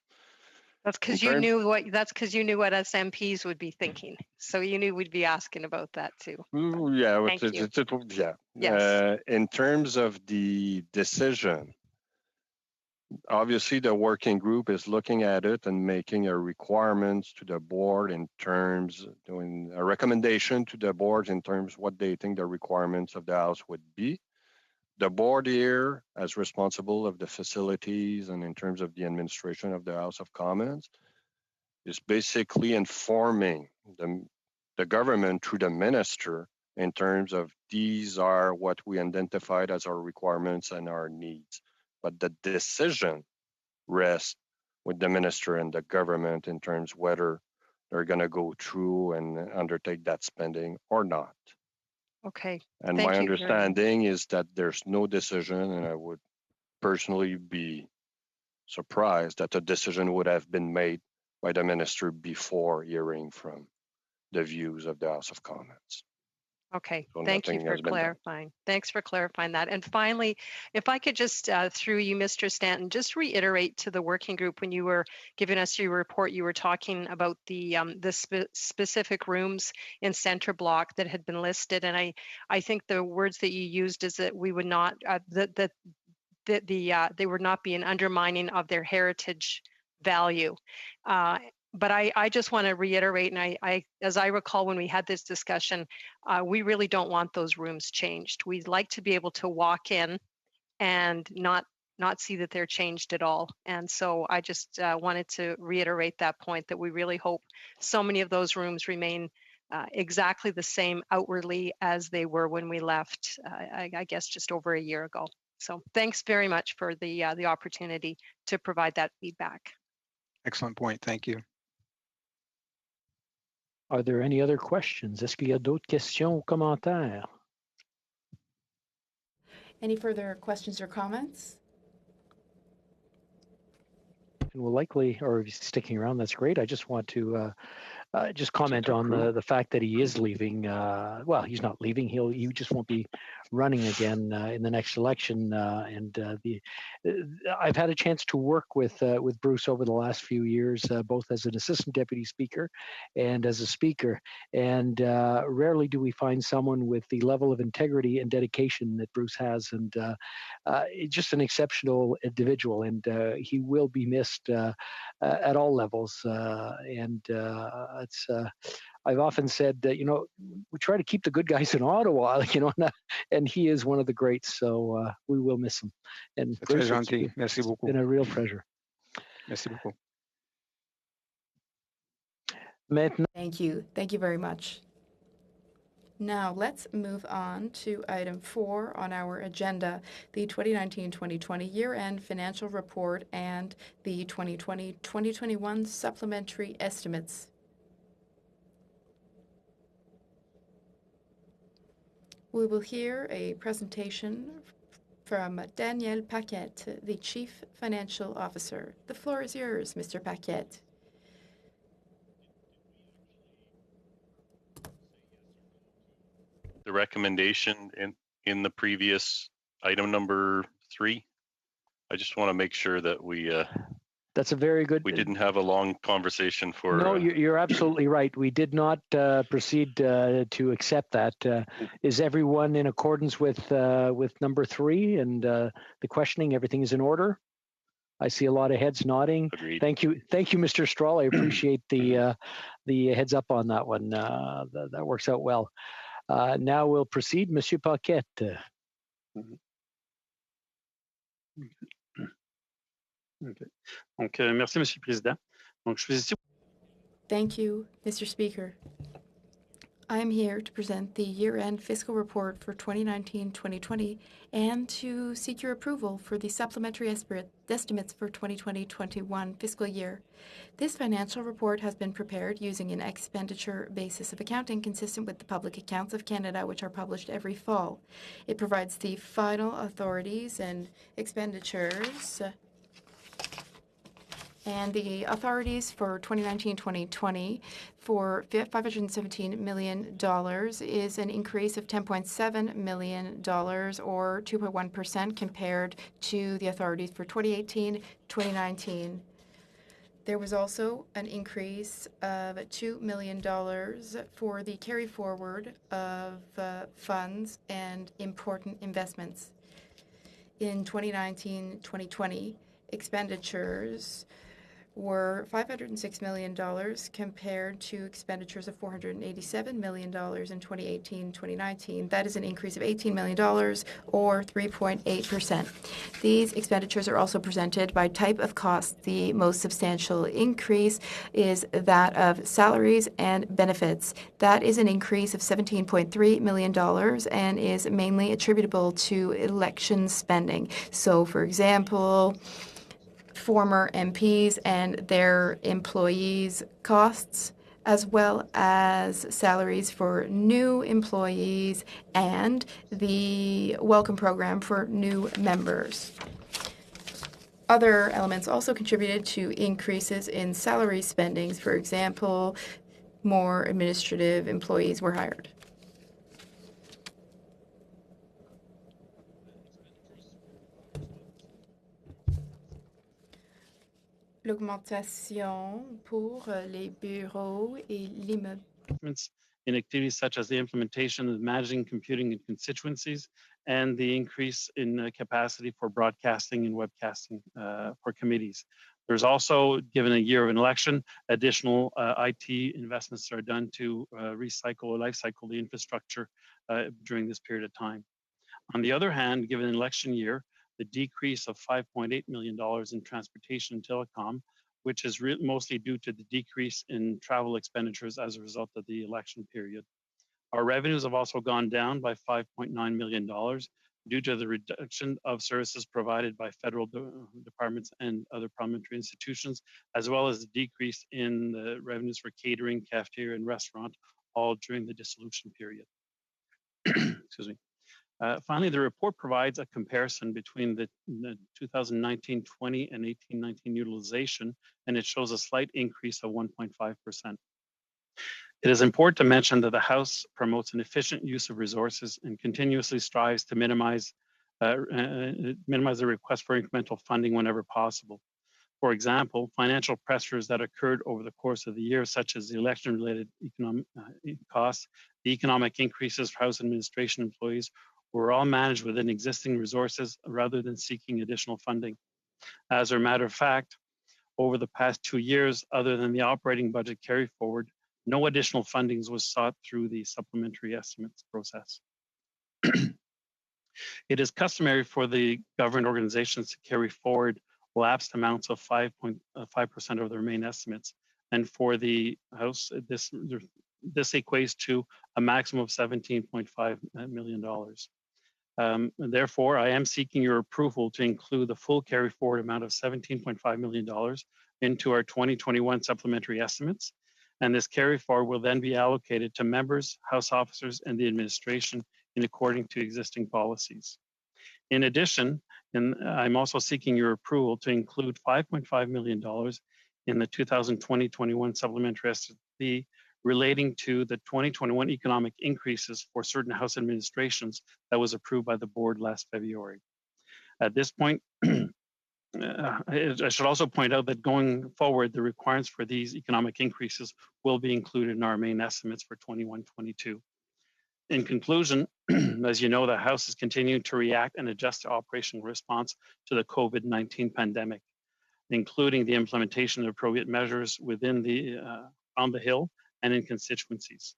That's because you knew what us MPs would be thinking. So you knew we'd be asking about that too. Yeah, Thank you. Yes. In terms of the decision, obviously the working group is looking at it and making a requirements to the board in terms, doing a recommendation to the board in terms what they think the requirements of the House would be. The board here, as responsible of the facilities and in terms of the administration of the House of Commons, is basically informing the government through the minister in terms of these are what we identified as our requirements and our needs. But the decision rests with the minister and the government in terms whether they're going to go through and undertake that spending or not. Okay. And my understanding is that there's no decision, and I would personally be surprised that a decision would have been made by the minister before hearing from the views of the House of Commons. Okay, So thank you for clarifying. Thanks for clarifying that. And finally, if I could just, through you, Mr. Stanton, just reiterate to the working group, when you were giving us your report, you were talking about the specific rooms in center block that had been listed. And I think the words that you used is that we would not, they would not be an undermining of their heritage value. but I just want to reiterate, and I, as I recall when we had this discussion, we really don't want those rooms changed. We'd like to be able to walk in and not see that they're changed at all. And so I just wanted to reiterate that point, that we really hope so many of those rooms remain exactly the same outwardly as they were when we left, I guess just over a year ago. So thanks very much for the opportunity to provide that feedback. Excellent point. Thank you. Are there any other questions? Est-ce qu'il y a d'autres questions ou commentaires? Any further questions or comments? And we'll likely, or if he's sticking around, that's great. I just want to just comment on the fact that he is leaving. Well, he's not leaving. He just won't be running again in the next election. I've had a chance to work with Bruce over the last few years, both as an assistant deputy speaker and as a speaker. And rarely do we find someone with the level of integrity and dedication that Bruce has. And just an exceptional individual. And he will be missed at all levels. I've often said that, we try to keep the good guys in Ottawa, and he is one of the greats. So we will miss him. And Bruce, Merci beaucoup. Been a real pleasure. Merci beaucoup. Thank you. Thank you very much. Now let's move on to item 4 on our agenda, the 2019-2020 year-end financial report and the 2020-2021 supplementary estimates. We will hear a presentation from Daniel Paquette, the Chief Financial Officer. The floor is yours, Mr. Paquette. The recommendation in the previous item number 3. I just want to make sure that we that's a very good. We didn't have a long conversation for. No, you're absolutely right. We did not proceed to accept that. Is everyone in accordance with number 3 and the questioning? Everything is in order. I see a lot of heads nodding. Agreed. Thank you, Mr. Strahl. I appreciate the heads up on that one. That works out well. Now we'll proceed, Monsieur Paquette. Okay. Donc, merci, Monsieur le Président. Donc, je suis ici. Thank you, Mr. Speaker. I am here to present the year-end fiscal report for 2019-2020 and to seek your approval for the supplementary estimates for 2020-21 fiscal year. This financial report has been prepared using an expenditure basis of accounting consistent with the Public Accounts of Canada, which are published every fall. It provides the final authorities and expenditures. And the authorities for 2019-2020 for $517 million is an increase of $10.7 million or 2.1% compared to the authorities for 2018-2019. There was also an increase of $2 million for the carry forward of funds and important investments. In 2019-2020, expenditures were $506 million compared to expenditures of $487 million in 2018-2019. That is an increase of $18 million or 3.8%. These expenditures are also presented by type of cost. The most substantial increase is that of salaries and benefits. That is an increase of $17.3 million and is mainly attributable to election spending. So, for example, former MPs and their employees' costs, as well as salaries for new employees and the welcome program for new members. Other elements also contributed to increases in salary spendings. For example, more administrative employees were hired. L'augmentation pour les bureaux et l'immeuble. In activities such as the implementation of managing computing and constituencies and the increase in capacity for broadcasting and webcasting for committees. There's also, given a year of an election, additional IT investments are done to recycle or life cycle the infrastructure during this period of time. On the other hand, given an election year, the decrease of $5.8 million in transportation and telecom, which is mostly due to the decrease in travel expenditures as a result of the election period. Our revenues have also gone down by $5.9 million due to the reduction of services provided by federal departments and other parliamentary institutions, as well as the decrease in the revenues for catering, cafeteria, and restaurant, all during the dissolution period. Excuse me. Finally, the report provides a comparison between the 2019-20 and 18-19 utilization, and it shows a slight increase of 1.5%. It is important to mention that the House promotes an efficient use of resources and continuously strives to minimize the request for incremental funding whenever possible. For example, financial pressures that occurred over the course of the year, such as the election-related economic costs, the economic increases for House administration employees, were all managed within existing resources rather than seeking additional funding. As a matter of fact, over the past 2 years, other than the operating budget carry forward, no additional fundings was sought through the supplementary estimates process. It is customary for the government organizations to carry forward lapsed amounts of 5.5% of their main estimates. And for the House, this equates to a maximum of $17.5 million. Therefore, I am seeking your approval to include the full carry forward amount of $17.5 million into our 2021 supplementary estimates. And this carry forward will then be allocated to members, House officers, and the administration in according to existing policies. In addition, I'm also seeking your approval to include $5.5 million in the 2020-21 supplementary SB relating to the 2021 economic increases for certain House administrations that was approved by the board last February. At this point, I should also point out that going forward, the requirements for these economic increases will be included in our main estimates for 21-22. In conclusion, as you know, the House is continuing to react and adjust to operational response to the COVID-19 pandemic, including the implementation of appropriate measures within on the Hill and in constituencies.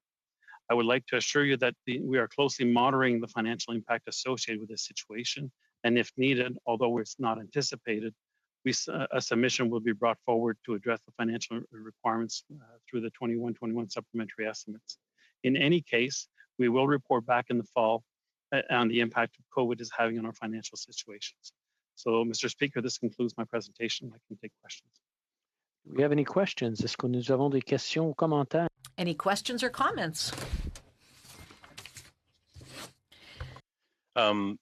I would like to assure you that we are closely monitoring the financial impact associated with this situation, and if needed, although it's not anticipated, a submission will be brought forward to address the financial requirements through the 21-21 supplementary estimates. In any case, we will report back in the fall on the impact of COVID is having on our financial situations. So, Mr. Speaker, this concludes my presentation. I can take questions. Do we have any questions? Est-ce que nous avons des questions ou commentaires? Any questions or comments? I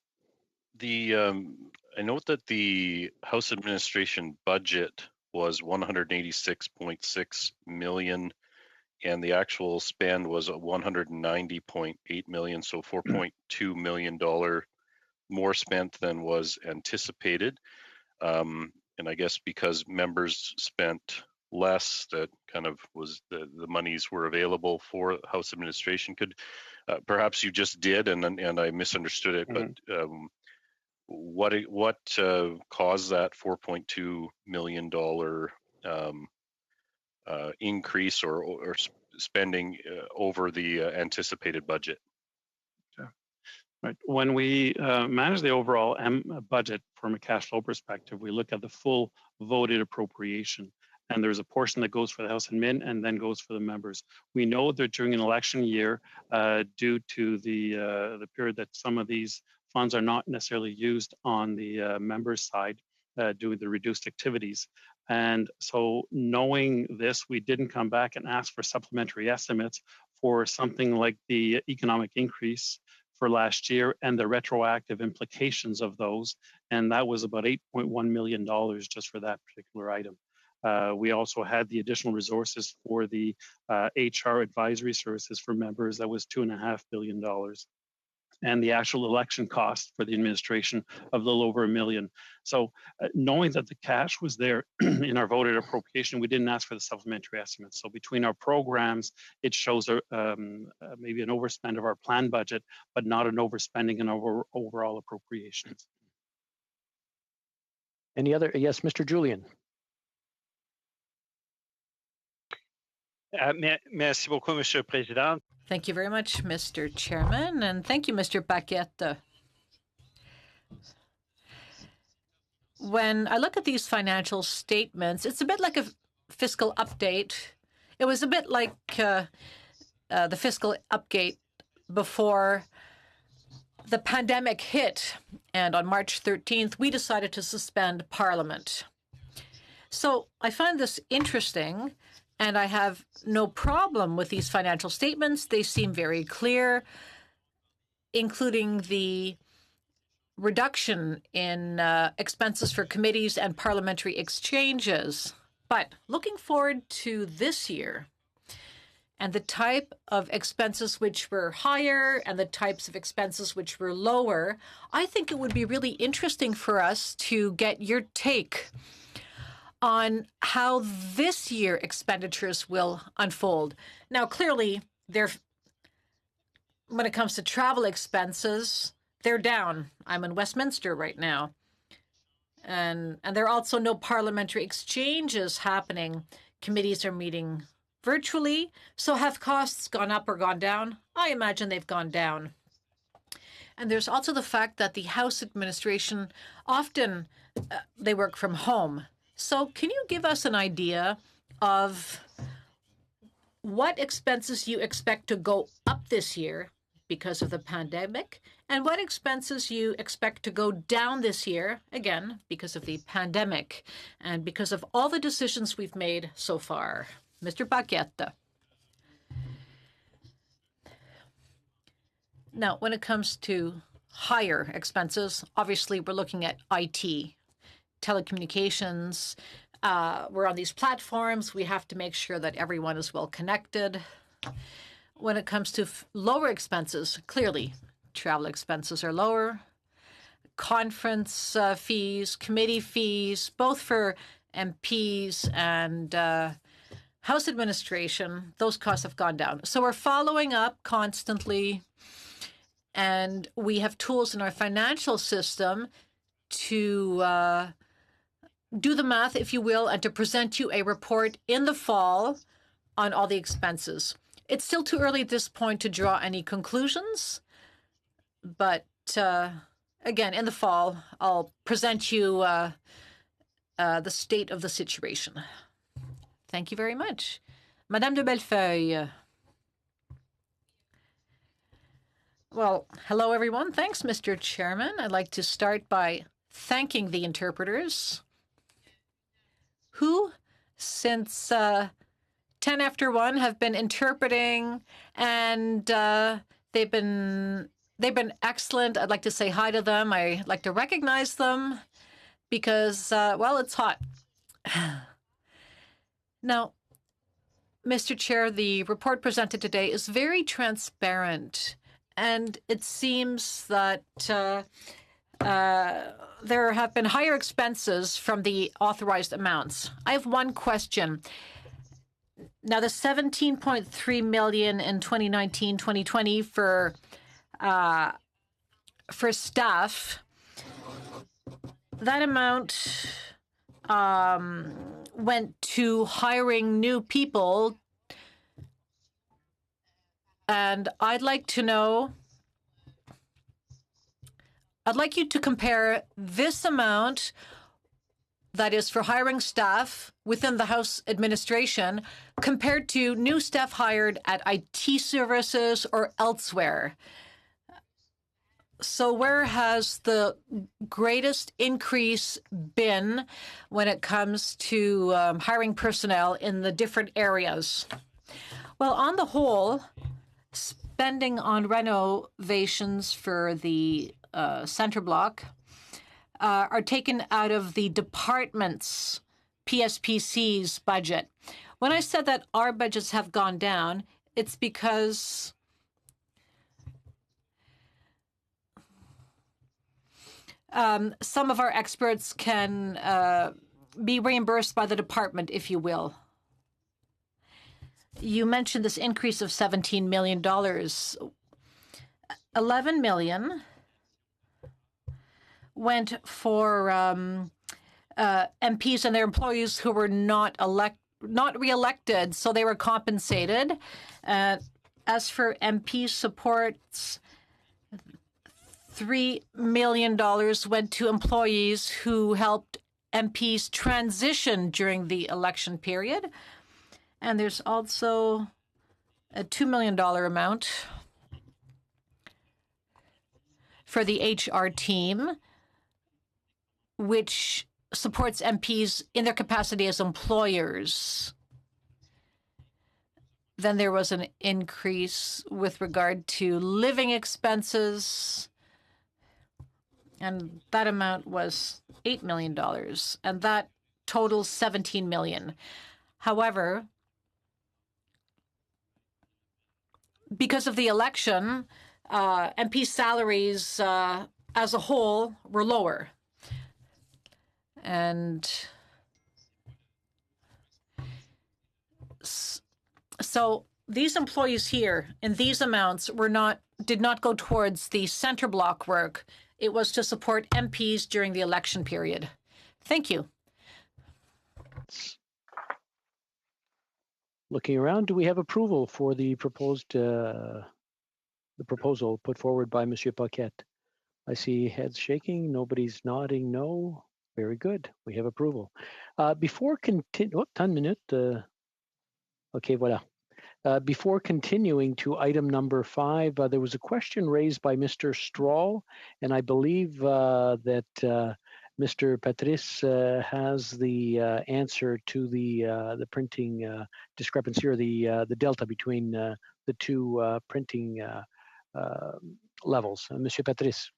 note that the House administration budget was $186.6 million, and the actual spend was $190.8 million, so $4.2 million more spent than was anticipated. And I guess because members spent less, that kind of was the monies were available for House administration. Could perhaps you just did, and I misunderstood it, but what caused that $4.2 million increase or spending over the anticipated budget? Right. When we manage the overall budget from a cash flow perspective, we look at the full voted appropriation. And there's a portion that goes for the House admin and then goes for the members. We know that during an election year, due to the period that some of these funds are not necessarily used on the members' side due to the reduced activities. And so knowing this, we didn't come back and ask for supplementary estimates for something like the economic increase for last year and the retroactive implications of those. And that was about $8.1 million just for that particular item. We also had the additional resources for the HR advisory services for members. That was $2.5 billion. And the actual election cost for the administration of a little over $1 million. So knowing that the cash was there in our voted appropriation, we didn't ask for the supplementary estimates. So between our programs, it shows maybe an overspend of our planned budget, but not an overspending in our overall appropriations. Any other? Yes, Mr. Julian. Merci beaucoup, Monsieur le Président. Thank you very much, Mr. Chairman, and thank you, Mr. Paquette. When I look at these financial statements, it's a bit like a fiscal update. It was a bit like the fiscal update before the pandemic hit, and on March 13th, we decided to suspend Parliament. So I find this interesting, and I have no problem with these financial statements. They seem very clear, including the reduction in expenses for committees and parliamentary exchanges. But looking forward to this year, and the type of expenses which were higher and the types of expenses which were lower, I think it would be really interesting for us to get your take on how this year expenditures will unfold. Now, clearly, when it comes to travel expenses, they're down. I'm in Westminster right now. And there are also no parliamentary exchanges happening. Committees are meeting virtually. So have costs gone up or gone down? I imagine they've gone down. And there's also the fact that the House administration often they work from home. So can you give us an idea of what expenses you expect to go up this year because of the pandemic, and what expenses you expect to go down this year, again, because of the pandemic and because of all the decisions we've made so far? Mr. Paquette. Now, when it comes to higher expenses, obviously we're looking at IT, telecommunications. We're on these platforms. We have to make sure that everyone is well connected. When it comes to lower expenses, clearly travel expenses are lower. Conference fees, committee fees, both for MPs and House administration, those costs have gone down. So we're following up constantly, and we have tools in our financial system to do the math, if you will, and to present you a report in the fall on all the expenses. It's still too early at this point to draw any conclusions, but again, in the fall, I'll present you the state of the situation. Thank you very much. Madame de Bellefeuille. Well, hello, everyone. Thanks, Mr. Chairman. I'd like to start by thanking the interpreters who, since 10 after 1, have been interpreting, and they've been excellent. I'd like to say hi to them. I like to recognize them because, well, it's hot. Now, Mr. Chair, the report presented today is very transparent, and it seems that there have been higher expenses from the authorized amounts. I have one question. Now, the $17.3 million in 2019-2020 for staff, that amount went to hiring new people, and I'd like to know, I'd like you to compare this amount that is for hiring staff within the House administration compared to new staff hired at IT services or elsewhere. So where has the greatest increase been when it comes to hiring personnel in the different areas? Well, on the whole, spending on renovations for the center block are taken out of the department's PSPC's budget. When I said that our budgets have gone down, it's because some of our experts can be reimbursed by the department, if you will. You mentioned this increase of $17 million. $11 million went for MPs and their employees who were not not reelected, so they were compensated. As for MP supports, $3 million went to employees who helped MPs transition during the election period. And there's also a $2 million amount for the HR team, which supports MPs in their capacity as employers. Then there was an increase with regard to living expenses, and that amount was $8 million, and that totals $17 million. However, because of the election, MP salaries as a whole were lower. And so these employees here in these amounts did not go towards the center block work. It was to support MPs during the election period. Thank you. Looking around, do we have approval for the proposed the proposal put forward by Monsieur Paquette? I see heads shaking. Nobody's nodding no. Very good. We have approval. Before continue, 10 minutes. Okay, voilà. Before continuing to item number 5, there was a question raised by Mr. Stroll, and I believe that Mr. Patrice has the answer to the printing discrepancy, or the delta between the two printing levels. Monsieur Patrice.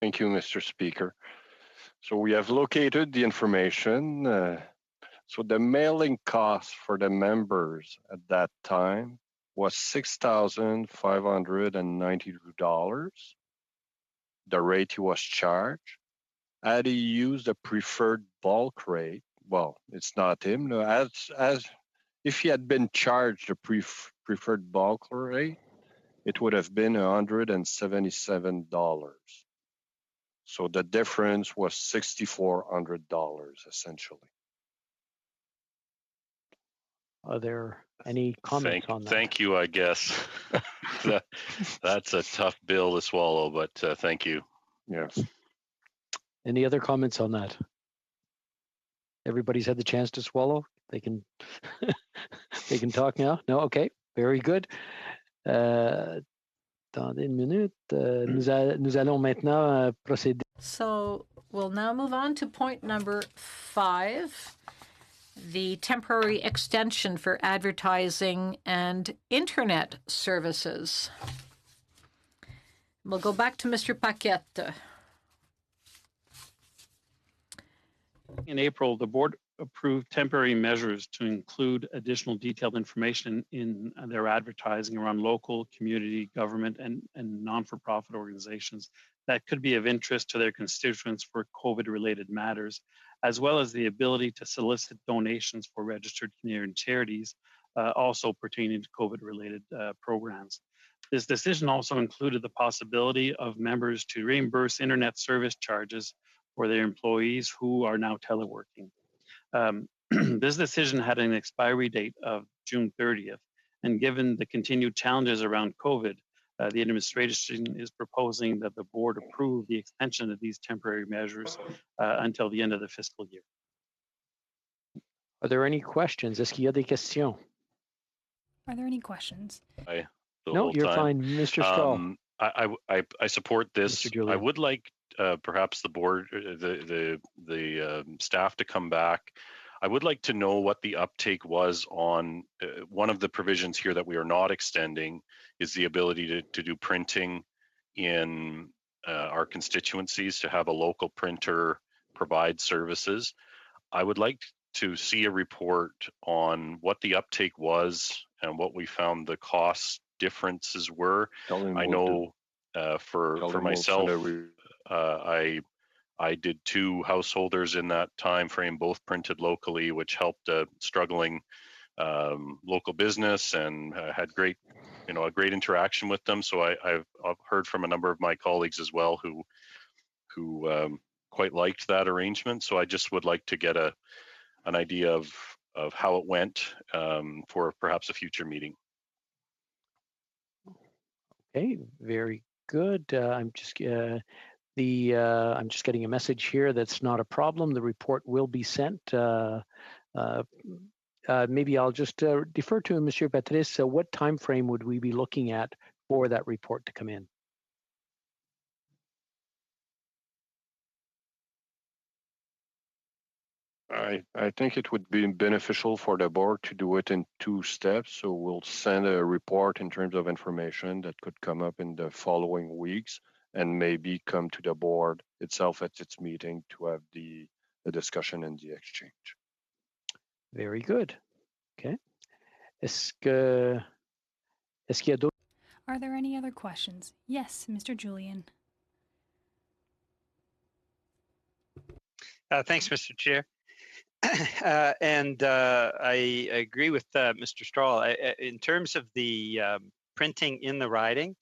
Thank you, Mr. Speaker. So we have located the information. So the mailing cost for the members at that time was $6,592. The rate he was charged. Had he used a preferred bulk rate, well, it's not him. No, as if he had been charged a preferred bulk rate, it would have been $177. So the difference was $6,400 essentially. Are there any comments on that? Thank you, I guess. That's a tough bill to swallow, but thank you. Yes. Any other comments on that? Everybody's had the chance to swallow. They can they can talk now. No, okay, very good. Attendez une minute. Nous allons maintenant procéder. So we'll now move on to point number 5, the temporary extension for advertising and internet services. We'll go back to Mr. Paquette. In April, the board approved temporary measures to include additional detailed information in their advertising around local, community, government, and non-for-profit organizations that could be of interest to their constituents for COVID-related matters, as well as the ability to solicit donations for registered Canadian charities, also pertaining to COVID-related programs. This decision also included the possibility of members to reimburse internet service charges for their employees who are now teleworking. This decision had an expiry date of June 30th, and given the continued challenges around COVID, the administration is proposing that the board approve the extension of these temporary measures until the end of the fiscal year. Are there any questions? Est-ce qu'il y a des questions? Are there any questions? No, you're fine, Mr. Stroll. I support this. I would like perhaps the board, the staff to come back. I would like to know what the uptake was on one of the provisions here that we are not extending is the ability to do printing in our constituencies, to have a local printer provide services. I would like to see a report on what the uptake was and what we found the cost differences were. I know for myself, I did 2 householders in that time frame, both printed locally, which helped a struggling local business, and had a great interaction with them. So I've heard from a number of my colleagues as well who quite liked that arrangement. So I just would like to get a an idea of how it went for perhaps a future meeting. Okay, very good. I'm just getting a message here that's not a problem. The report will be sent. Maybe I'll just defer to Monsieur Patrice. What time frame would we be looking at for that report to come in? I think it would be beneficial for the board to do it in 2 steps. So we'll send a report in terms of information that could come up in the following weeks and maybe come to the board itself at its meeting to have the discussion and the exchange. Very good. Okay. Est-ce qu'il y a d'autres? Are there any other questions? Yes, Mr. Julian. Thanks, Mr. Chair. I agree with Mr. Strahl. In terms of the printing in the riding,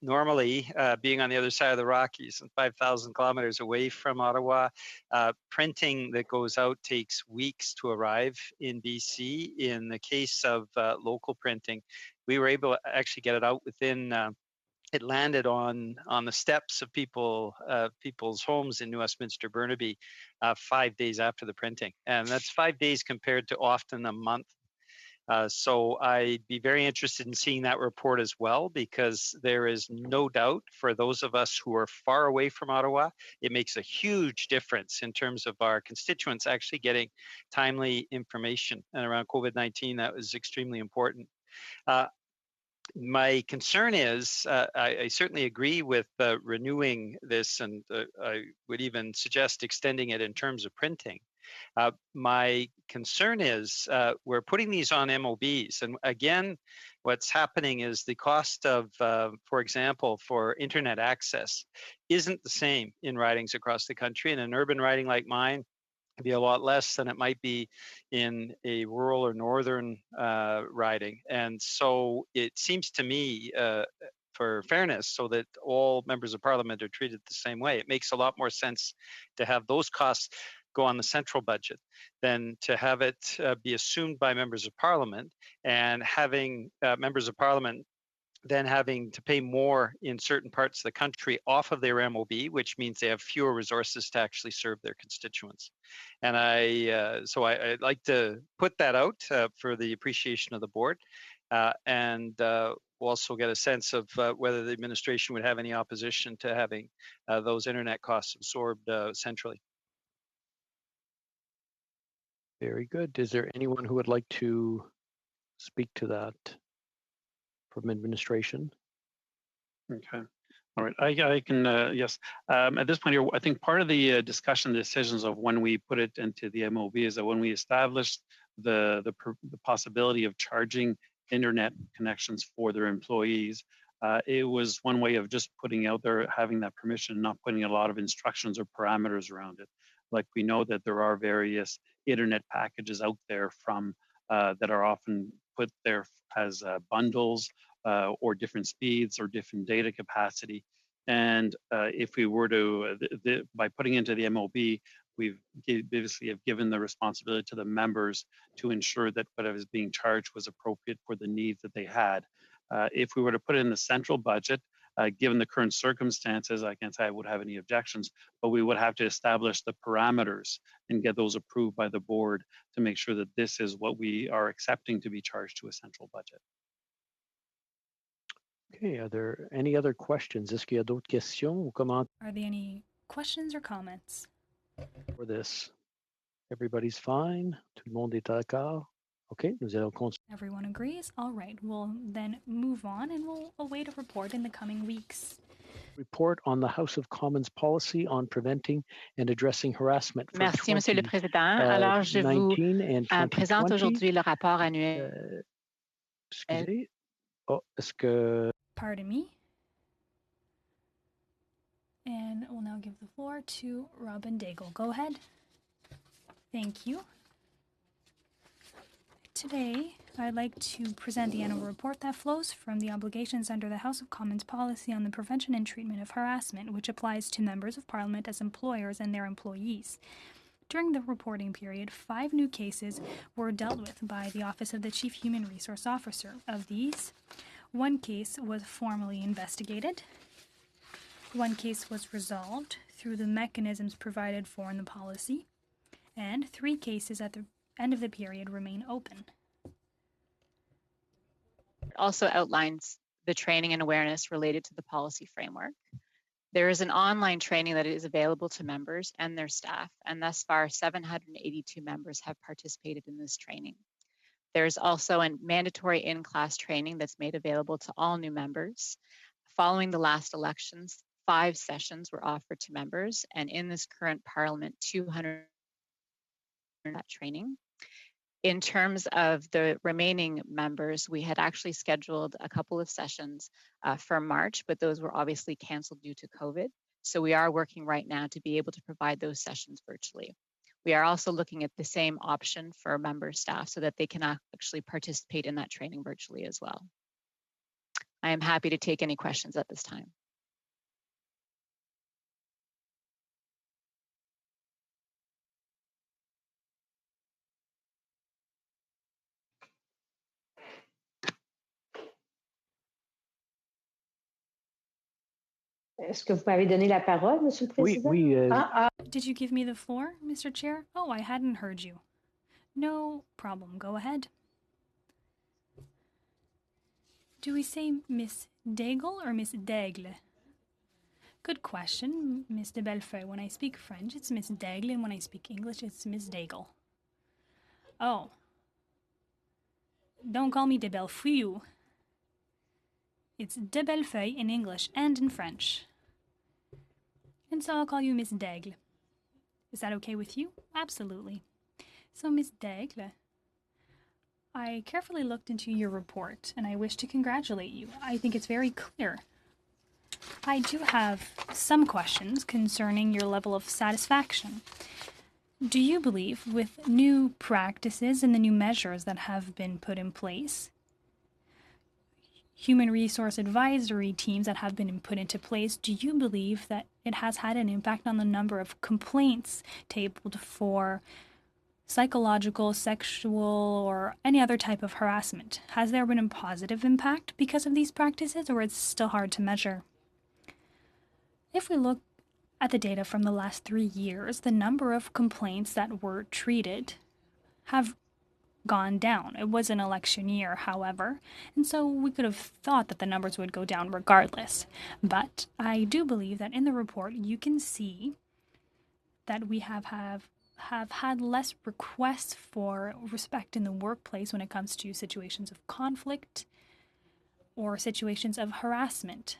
normally being on the other side of the Rockies and 5,000 kilometers away from Ottawa, printing that goes out takes weeks to arrive in BC. In the case of local printing, we were able to actually get it out within it landed on the steps of people's homes in New Westminster, Burnaby, 5 days after the printing, and that's 5 days compared to often a month. So I'd be very interested in seeing that report as well, because there is no doubt for those of us who are far away from Ottawa, it makes a huge difference in terms of our constituents actually getting timely information. And around COVID-19, that was extremely important. My concern is, I certainly agree with renewing this, and I would even suggest extending it in terms of printing. My concern is we're putting these on MOBs, and again, what's happening is the cost of, for example, for internet access isn't the same in ridings across the country. In an urban riding like mine, be a lot less than it might be in a rural or northern riding. And so it seems to me, for fairness, so that all members of parliament are treated the same way, it makes a lot more sense to have those costs go on the central budget than to have it be assumed by members of parliament, and having members of parliament then having to pay more in certain parts of the country off of their MOB, which means they have fewer resources to actually serve their constituents. And I'd like to put that out for the appreciation of the board, and we'll also get a sense of whether the administration would have any opposition to having those internet costs absorbed centrally. Very good. Is there anyone who would like to speak to that from administration? Okay. All right. I can, yes. At this point here, I think part of the discussion decisions of when we put it into the MOB is that when we established the possibility of charging internet connections for their employees, it was one way of just putting out there, having that permission, not putting a lot of instructions or parameters around it. Like, we know that there are various internet packages out there from that are often put there as bundles or different speeds or different data capacity. And if we were to, by putting into the MOB, we've obviously have given the responsibility to the members to ensure that whatever is being charged was appropriate for the needs that they had. If we were to put it in the central budget, given the current circumstances, I can't say I would have any objections, but we would have to establish the parameters and get those approved by the board to make sure that this is what we are accepting to be charged to a central budget. Okay, are there any other questions? Est-ce qu'il y a d'autres questions ou commentaires? Are there any questions or comments for this? Everybody's fine? Tout le monde est d'accord? Okay, nous allons continuer. Everyone agrees? All right, we'll then move on and we'll await a report in the coming weeks. Report on the House of Commons policy on preventing and addressing harassment. Merci, Monsieur le Président. Alors, je vous présente aujourd'hui le rapport annuel. Excusez. Oh, est-ce que... Pardon me. And we'll now give the floor to Robin Daigle. Go ahead. Thank you. Today, I'd like to present the annual report that flows from the obligations under the House of Commons policy on the prevention and treatment of harassment, which applies to members of Parliament as employers and their employees. During the reporting period, 5 new cases were dealt with by the Office of the Chief Human Resource Officer. Of these, 1 case was formally investigated, 1 case was resolved through the mechanisms provided for in the policy, and 3 cases at the end of the period remain open. It also outlines the training and awareness related to the policy framework. There is an online training that is available to members and their staff, and thus far 782 members have participated in this training. There's also a mandatory in-class training that's made available to all new members. Following the last elections, 5 sessions were offered to members, and in this current parliament, 200 that training. In terms of the remaining members, we had actually scheduled a couple of sessions for March, but those were obviously canceled due to COVID. So we are working right now to be able to provide those sessions virtually. We are also looking at the same option for member staff so that they can actually participate in that training virtually as well. I am happy to take any questions at this time. Est-ce que vous m'avez donné la parole, Monsieur le Président? Did you give me the floor, Mr. Chair? Oh, I hadn't heard you. No problem. Go ahead. Do we say Miss Daigle or Miss Daigle? Good question, Miss de Bellefeuille. When I speak French, it's Miss Daigle, and when I speak English, it's Miss Daigle. Oh. Don't call me de Bellefeuille. It's de Bellefeuille in English and in French. And so I'll call you Miss Daigle. Is that okay with you? Absolutely. So, Miss Daigle, I carefully looked into your report, and I wish to congratulate you. I think it's very clear. I do have some questions concerning your level of satisfaction. Do you believe, with new practices and the new measures that have been put in place, human resource advisory teams that have been put into place, do you believe that it has had an impact on the number of complaints tabled for psychological, sexual, or any other type of harassment? Has there been a positive impact because of these practices, or it's still hard to measure? If we look at the data from the last 3 years, the number of complaints that were treated have gone down. It was an election year, however, and so we could have thought that the numbers would go down regardless. But I do believe that in the report you can see that we have had less requests for respect in the workplace when it comes to situations of conflict or situations of harassment.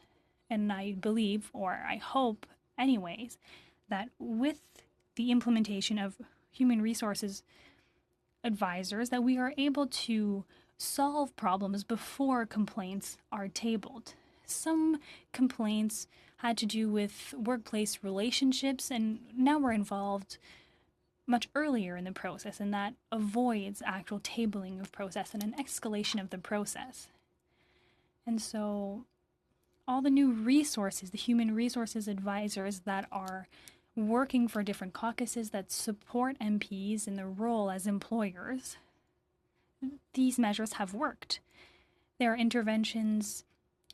And I believe, or I hope anyways, that with the implementation of human resources advisors, that we are able to solve problems before complaints are tabled. Some complaints had to do with workplace relationships, and now we're involved much earlier in the process, and that avoids actual tabling of process and an escalation of the process. And so all the new resources, the human resources advisors that are working for different caucuses that support MPs in their role as employers, these measures have worked. There are interventions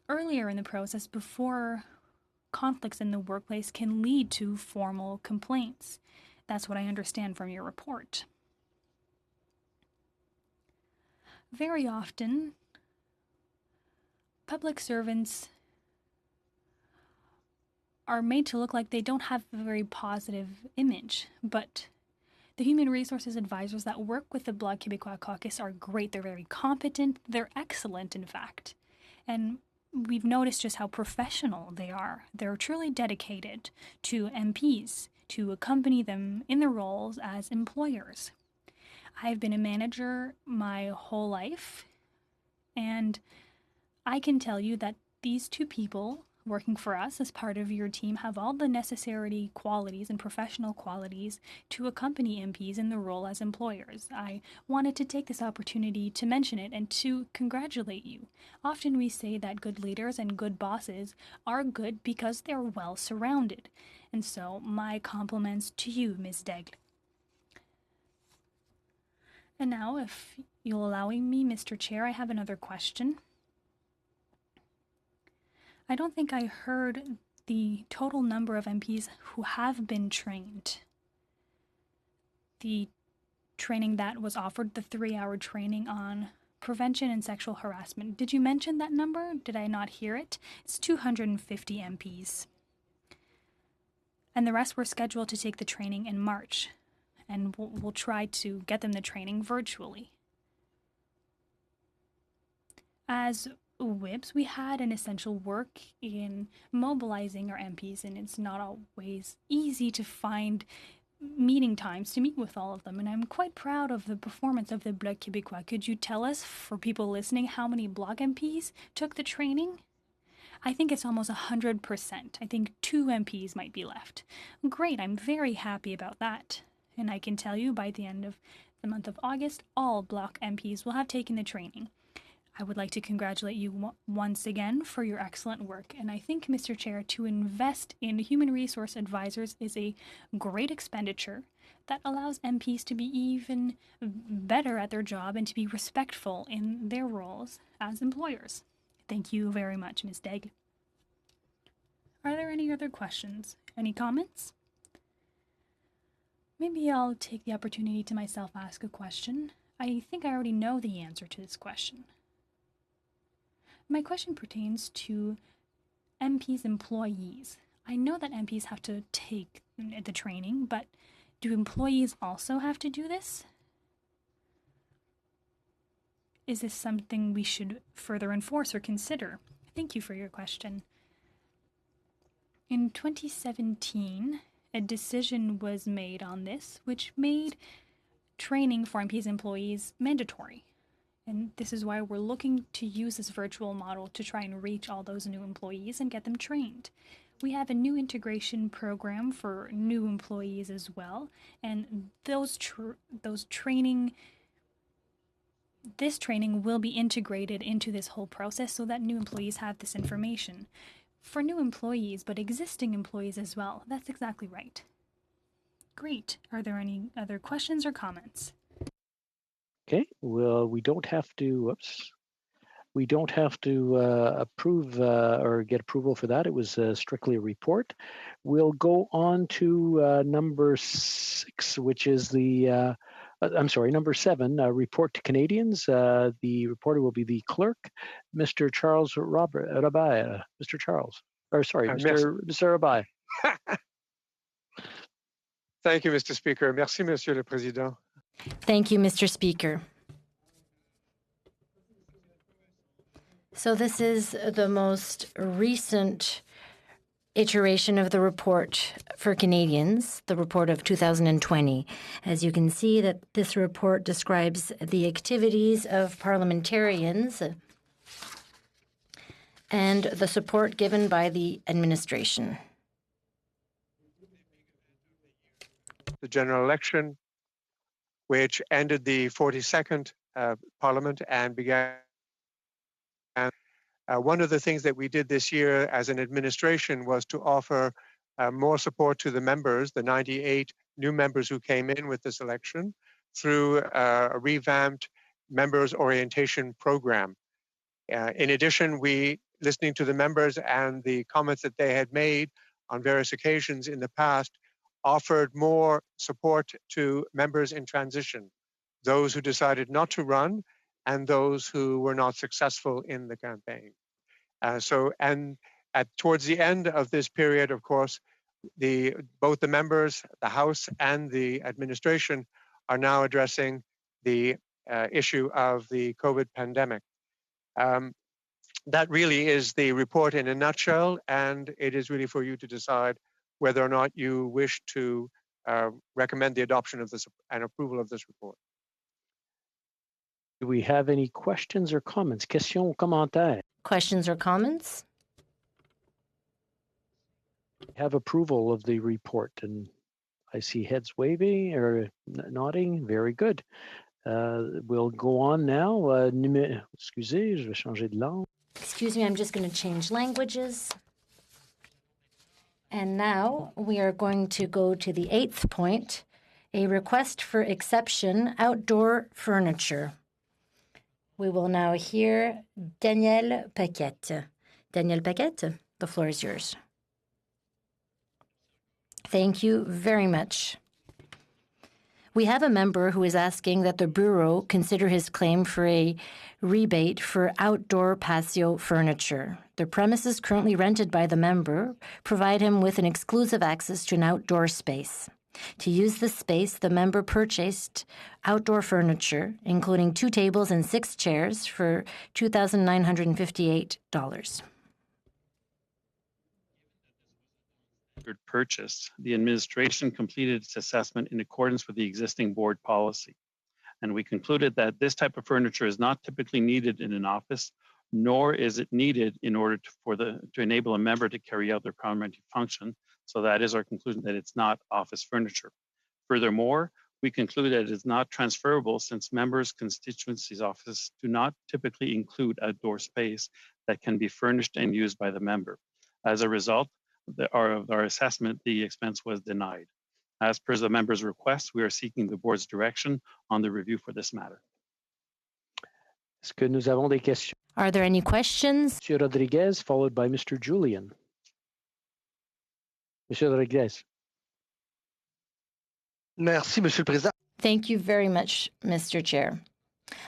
earlier in the process before conflicts in the workplace can lead to formal complaints. That's what I understand from your report. Very often, public servants are made to look like they don't have a very positive image, but the human resources advisors that work with the Bloc Québécois caucus are great. They're very competent. They're excellent, in fact. And we've noticed just how professional they are. They're truly dedicated to MPs to accompany them in their roles as employers. I've been a manager my whole life, and I can tell you that these 2 people working for us as part of your team have all the necessary qualities and professional qualities to accompany MPs in the role as employers. I wanted to take this opportunity to mention it and to congratulate you. Often we say that good leaders and good bosses are good because they're well surrounded. And so my compliments to you, Ms. Daigle. And now, if you'll allow me, Mr. Chair, I have another question. I don't think I heard the total number of MPs who have been trained. The training that was offered, the 3-hour training on prevention and sexual harassment. Did you mention that number? Did I not hear it? It's 250 MPs. And the rest were scheduled to take the training in March. And we'll try to get them the training virtually. As WIPs, we had an essential work in mobilizing our MPs, and it's not always easy to find meeting times to meet with all of them. And I'm quite proud of the performance of the Bloc Québécois. Could you tell us, for people listening, how many Bloc MPs took the training? I think it's almost 100%. I think 2 MPs might be left. Great, I'm very happy about that. And I can tell you by the end of the month of August, all Bloc MPs will have taken the training. I would like to congratulate you once again for your excellent work. And I think, Mr. Chair, to invest in human resource advisors is a great expenditure that allows MPs to be even better at their job and to be respectful in their roles as employers. Thank you very much, Ms. Daigle. Are there any other questions? Any comments? Maybe I'll take the opportunity to myself ask a question. I think I already know the answer to this question. My question pertains to MPs' employees. I know that MPs have to take the training, but do employees also have to do this? Is this something we should further enforce or consider? Thank you for your question. In 2017, a decision was made on this, which made training for MPs' employees mandatory. And this is why we're looking to use this virtual model to try and reach all those new employees and get them trained. We have a new integration program for new employees as well, and this training will be integrated into this whole process so that new employees have this information. For new employees, but existing employees as well. That's exactly right. Great. Are there any other questions or comments? Okay, well, we don't have to approve or get approval for that. It was strictly a report. We'll go on to number 6, which is the, number 7, report to Canadians. The reporter will be the clerk, Mr. Charles Rabais. Mr. Charles, Mr. Rabais. Thank you, Mr. Speaker. Merci, Monsieur le Président. Thank you, Mr. Speaker. So this is the most recent iteration of the report for Canadians, the report of 2020. As you can see, that this report describes the activities of parliamentarians and the support given by the administration. The general election, which ended the 42nd Parliament and began. One of the things that we did this year as an administration was to offer more support to the members, the 98 new members who came in with this election, through a revamped members orientation program. In addition, listening to the members and the comments that they had made on various occasions in the past, offered more support to members in transition, those who decided not to run and those who were not successful in the campaign. Towards the end of this period, of course, both the members, the House and the administration are now addressing the issue of the COVID pandemic. That really is the report in a nutshell, and it is really for you to decide whether or not you wish to recommend the adoption of this and approval of this report. Do we have any questions or comments? Questions ou commentaires? Questions or comments? Have approval of the report, and I see heads waving or nodding. Very good. We'll go on now. Excusez, je vais changer de langue. Excuse me, I'm just going to change languages. And now we are going to go to the 8th point. a request for exception outdoor furniture. We will now hear Danielle Paquette. Danielle Paquette, the floor is yours. Thank you very much. We have a member who is asking that the Bureau consider his claim for a rebate for outdoor patio furniture. The premises currently rented by the member provide him with an exclusive access to an outdoor space. To use this space, the member purchased outdoor furniture, including 2 tables and 6 chairs, for $2,958. Purchase, the administration completed its assessment in accordance with the existing board policy. And we concluded that this type of furniture is not typically needed in an office, nor is it needed in order to enable a member to carry out their parliamentary function. So that is our conclusion, that it's not office furniture. Furthermore, we conclude that it is not transferable since members' constituencies' offices do not typically include outdoor space that can be furnished and used by the member. As a result, our assessment, the expense was denied. As per the member's request, we are seeking the board's direction on the review for this matter. Est-ce que nous avons des questions? Are there any questions? Monsieur Rodriguez, followed by Mr. Julian. Monsieur Rodriguez. Merci, Monsieur le Président. Thank you very much, Mr. Chair.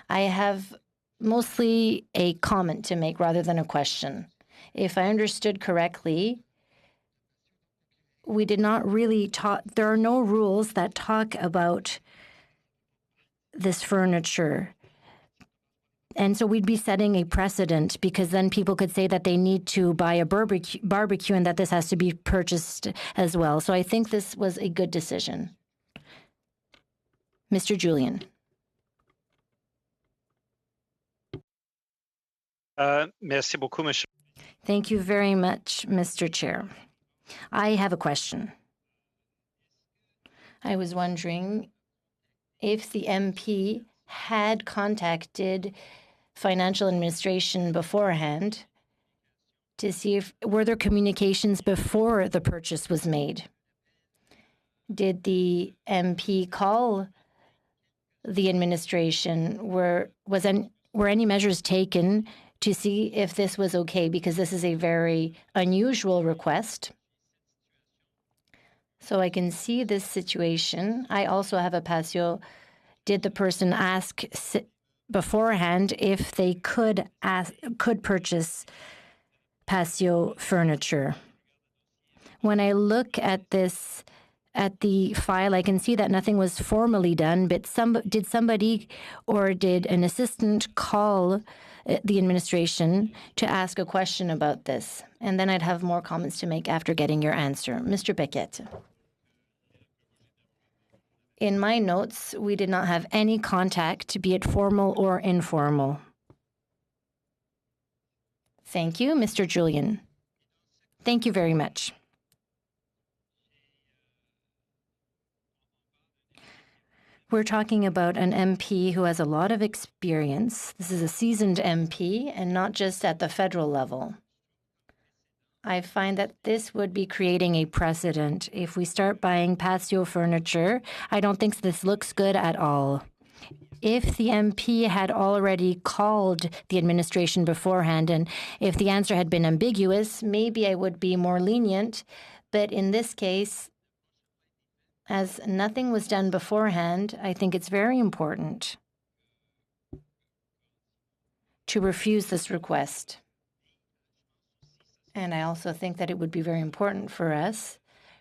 I have mostly a comment to make rather than a question. If I understood correctly, we did not really talk, there are no rules that talk about this furniture. And so we'd be setting a precedent because then people could say that they need to buy a barbecue and that this has to be purchased as well. So I think this was a good decision. Mr. Julian. Merci beaucoup, Monsieur. Thank you very much, Mr. Chair. I have a question. I was wondering if the MP had contacted financial administration beforehand to see if were there communications before the purchase was made. Did the MP call the administration? Were any measures taken to see if this was okay? Because this is a very unusual request. So I can see this situation. I also have a patio. Did the person ask beforehand if they could purchase patio furniture? When I look at this, at the file, I can see that nothing was formally done, but did somebody or did an assistant call the administration to ask a question about this? And then I'd have more comments to make after getting your answer. Mr. Paquette. In my notes, we did not have any contact, be it formal or informal. Thank you, Mr. Julian. Thank you very much. We're talking about an MP who has a lot of experience. This is a seasoned MP, and not just at the federal level. I find that this would be creating a precedent. If we start buying patio furniture, I don't think this looks good at all. If the MP had already called the administration beforehand, and if the answer had been ambiguous, maybe I would be more lenient. But in this case, as nothing was done beforehand, I think it's very important to refuse this request. And I also think that it would be very important for us,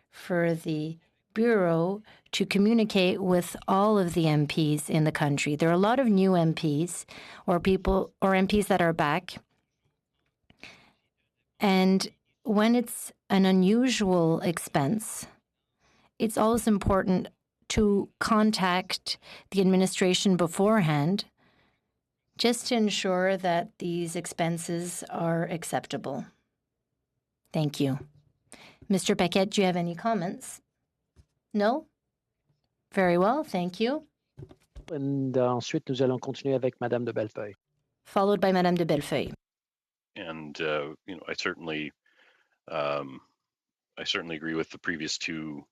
for the Bureau, to communicate with all of the MPs in the country. There are a lot of new MPs or people or MPs that are back. And when it's an unusual expense, it's always important to contact the administration beforehand just to ensure that these expenses are acceptable. Thank you. Mr. Paquette, do you have any comments? No? Very well, thank you. And ensuite, nous allons continuer avec Madame de Bellefeuille. Followed by Madame de Bellefeuille. And I certainly agree with the previous two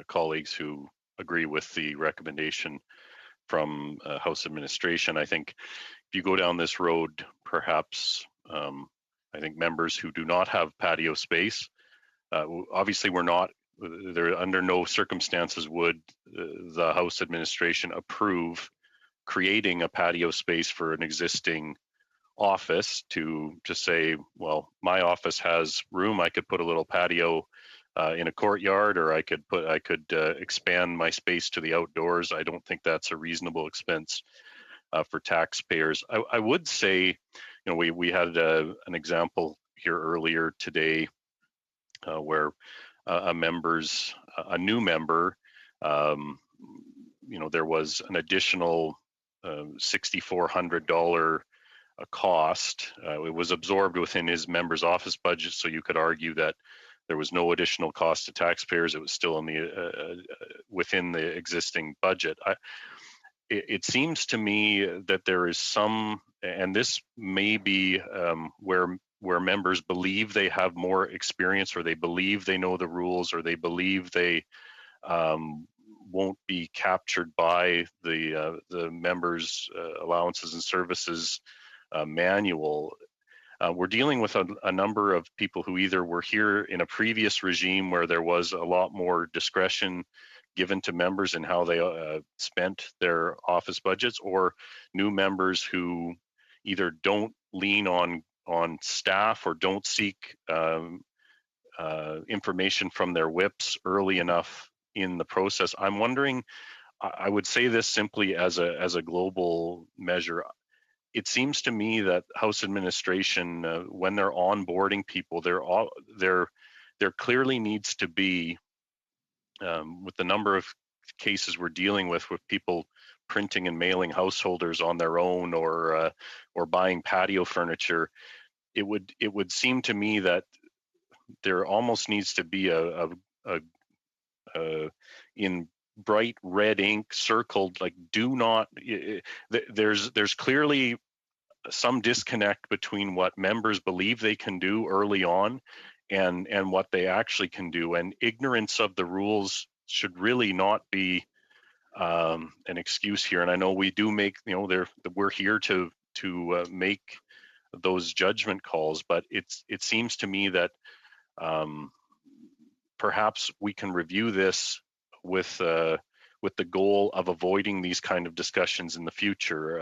colleagues who agree with the recommendation from House Administration. I think if you go down this road, perhaps I think members who do not have patio space, obviously we're not, there under no circumstances would the House Administration approve creating a patio space for an existing office to just say, well, my office has room, I could put a little patio in a courtyard, or I could expand my space to the outdoors. I don't think that's a reasonable expense for taxpayers. I would say, we had an example here earlier today where a new member, there was an additional $6,400 cost. It was absorbed within his member's office budget, so you could argue that there was no additional cost to taxpayers. It was still in the within the existing budget. It seems to me that there is some, and this may be where members believe they have more experience, or they believe they know the rules, or they believe they won't be captured by the members' allowances and services manual. We're dealing with a number of people who either were here in a previous regime where there was a lot more discretion given to members in how they spent their office budgets, or new members who either don't lean on staff or don't seek information from their whips early enough in the process. I'm wondering, I would say this simply as a global measure. It seems to me that House Administration, when they're onboarding people, there clearly needs to be, with the number of cases we're dealing with people printing and mailing householders on their own, or buying patio furniture, it would seem to me that there almost needs to be a in bright red ink circled, like, do not. There's clearly some disconnect between what members believe they can do early on and what they actually can do, and ignorance of the rules should really not be an excuse here. And I know we do make, we're here to make those judgment calls, but it seems to me that perhaps we can review this with the goal of avoiding these kind of discussions in the future.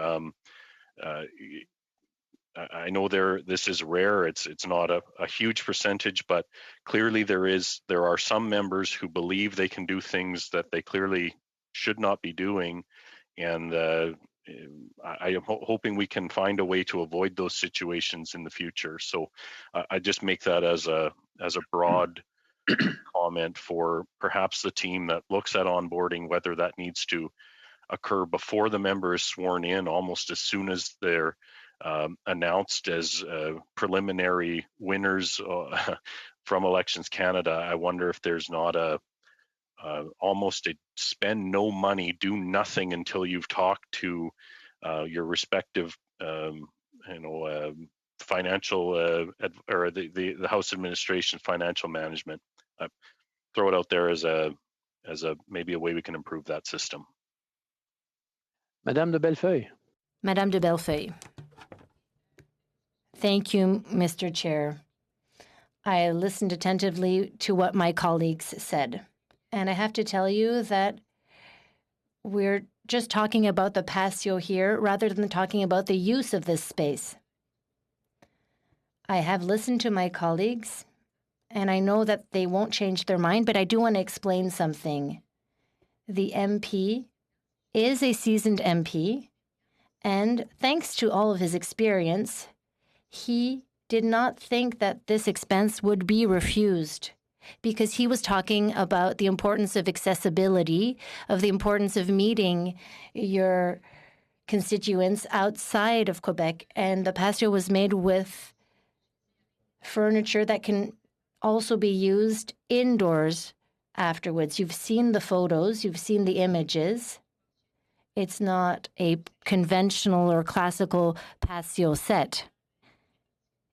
I know this is rare. It's not a huge percentage, but clearly there are some members who believe they can do things that they clearly should not be doing, and I am hoping we can find a way to avoid those situations in the future. So I just make that as a broad comment for perhaps the team that looks at onboarding, whether that needs to occur before the member is sworn in, almost as soon as they're announced as preliminary winners from Elections Canada. I wonder if there's not almost a spend no money, do nothing until you've talked to your respective financial or the House Administration financial management. Throw it out there as a maybe a way we can improve that system. Madame de Bellefeuille. Madame de Bellefeuille. Thank you, Mr. Chair. I listened attentively to what my colleagues said, and I have to tell you that we're just talking about the patio here rather than talking about the use of this space. I have listened to my colleagues, and I know that they won't change their mind, but I do want to explain something. The MP is a seasoned MP, and thanks to all of his experience, he did not think that this expense would be refused, because he was talking about the importance of accessibility, of the importance of meeting your constituents outside of Quebec, and the patio was made with furniture that can also be used indoors afterwards. You've seen the photos, you've seen the images. It's not a conventional or classical patio set.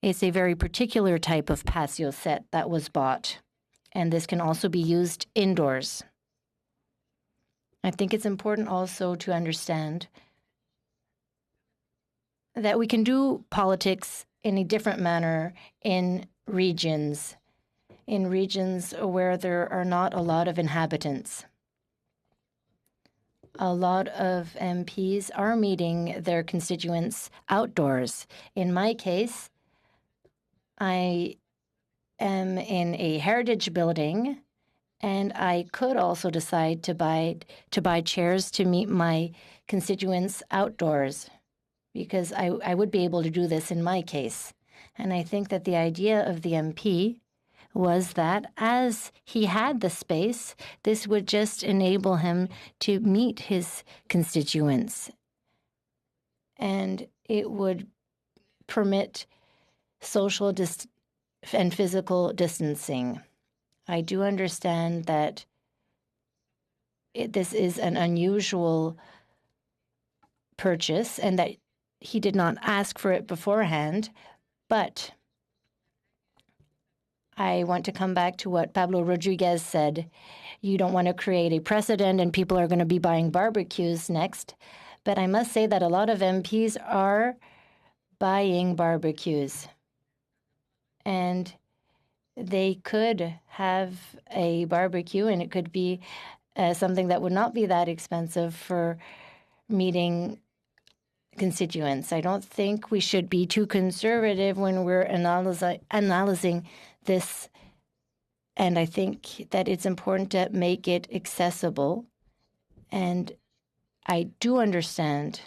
It's a very particular type of patio set that was bought, and this can also be used indoors. I think it's important also to understand that we can do politics in a different manner in regions where there are not a lot of inhabitants. A lot of MPs are meeting their constituents outdoors. In my case, I am in a heritage building, and I could also decide to buy chairs to meet my constituents outdoors, because I would be able to do this in my case. And I think that the idea of the MP was that as he had the space, this would just enable him to meet his constituents. And it would permit social and physical distancing. I do understand that this is an unusual purchase and that he did not ask for it beforehand, but I want to come back to what Pablo Rodriguez said. You don't want to create a precedent and people are going to be buying barbecues next. But I must say that a lot of MPs are buying barbecues. And they could have a barbecue and it could be something that would not be that expensive for meeting constituents. I don't think we should be too conservative when we're analyzing this, and I think that it's important to make it accessible. And I do understand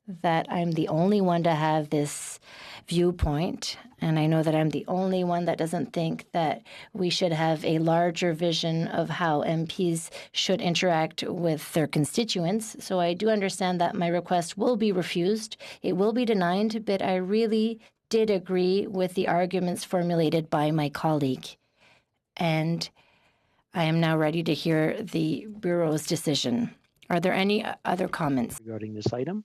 that I'm the only one to have this viewpoint, and I know that I'm the only one that doesn't think that we should have a larger vision of how MPs should interact with their constituents. So I do understand that my request will be refused. It will be denied, but I really did agree with the arguments formulated by my colleague. And I am now ready to hear the Bureau's decision. Are there any other comments regarding this item?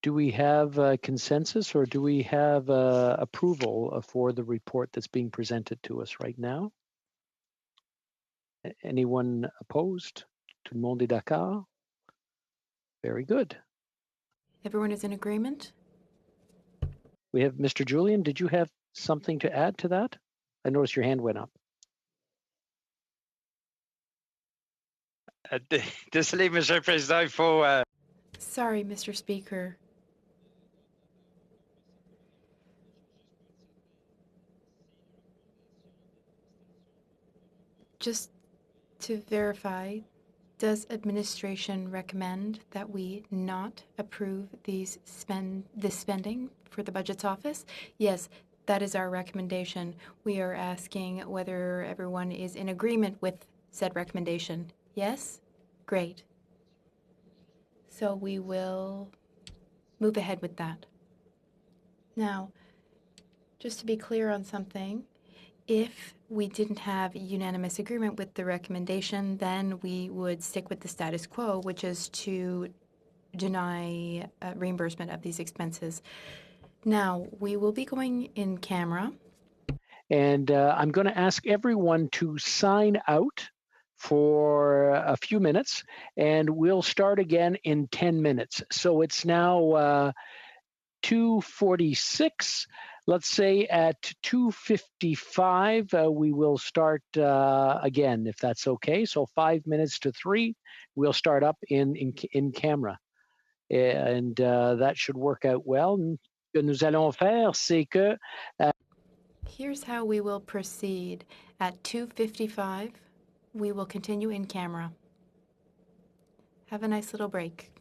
Do we have consensus or do we have approval for the report that's being presented to us right now? Anyone opposed? Tout le monde est d'accord? Very good. Everyone is in agreement? We have Mr. Julian. Did you have something to add to that? I noticed your hand went up. Désolé, Monsieur le Président, il faut... Sorry, Mr. Speaker. Just to verify, does administration recommend that we not approve this spending for the Budget's office? Yes, that is our recommendation. We are asking whether everyone is in agreement with said recommendation. Yes? Great. So we will move ahead with that. Now, just to be clear on something, if we didn't have unanimous agreement with the recommendation, then we would stick with the status quo, which is to deny reimbursement of these expenses. Now, we will be going in camera. And I'm going to ask everyone to sign out for a few minutes, and we'll start again in 10 minutes. So it's now 2:46. Let's say at 2:55, we will start again, if that's okay. So 5 minutes to 3, we'll start up in camera. And that should work out well. Ce que nous allons faire, c'est que... Here's how we will proceed. At 2:55, we will continue in camera. Have a nice little break.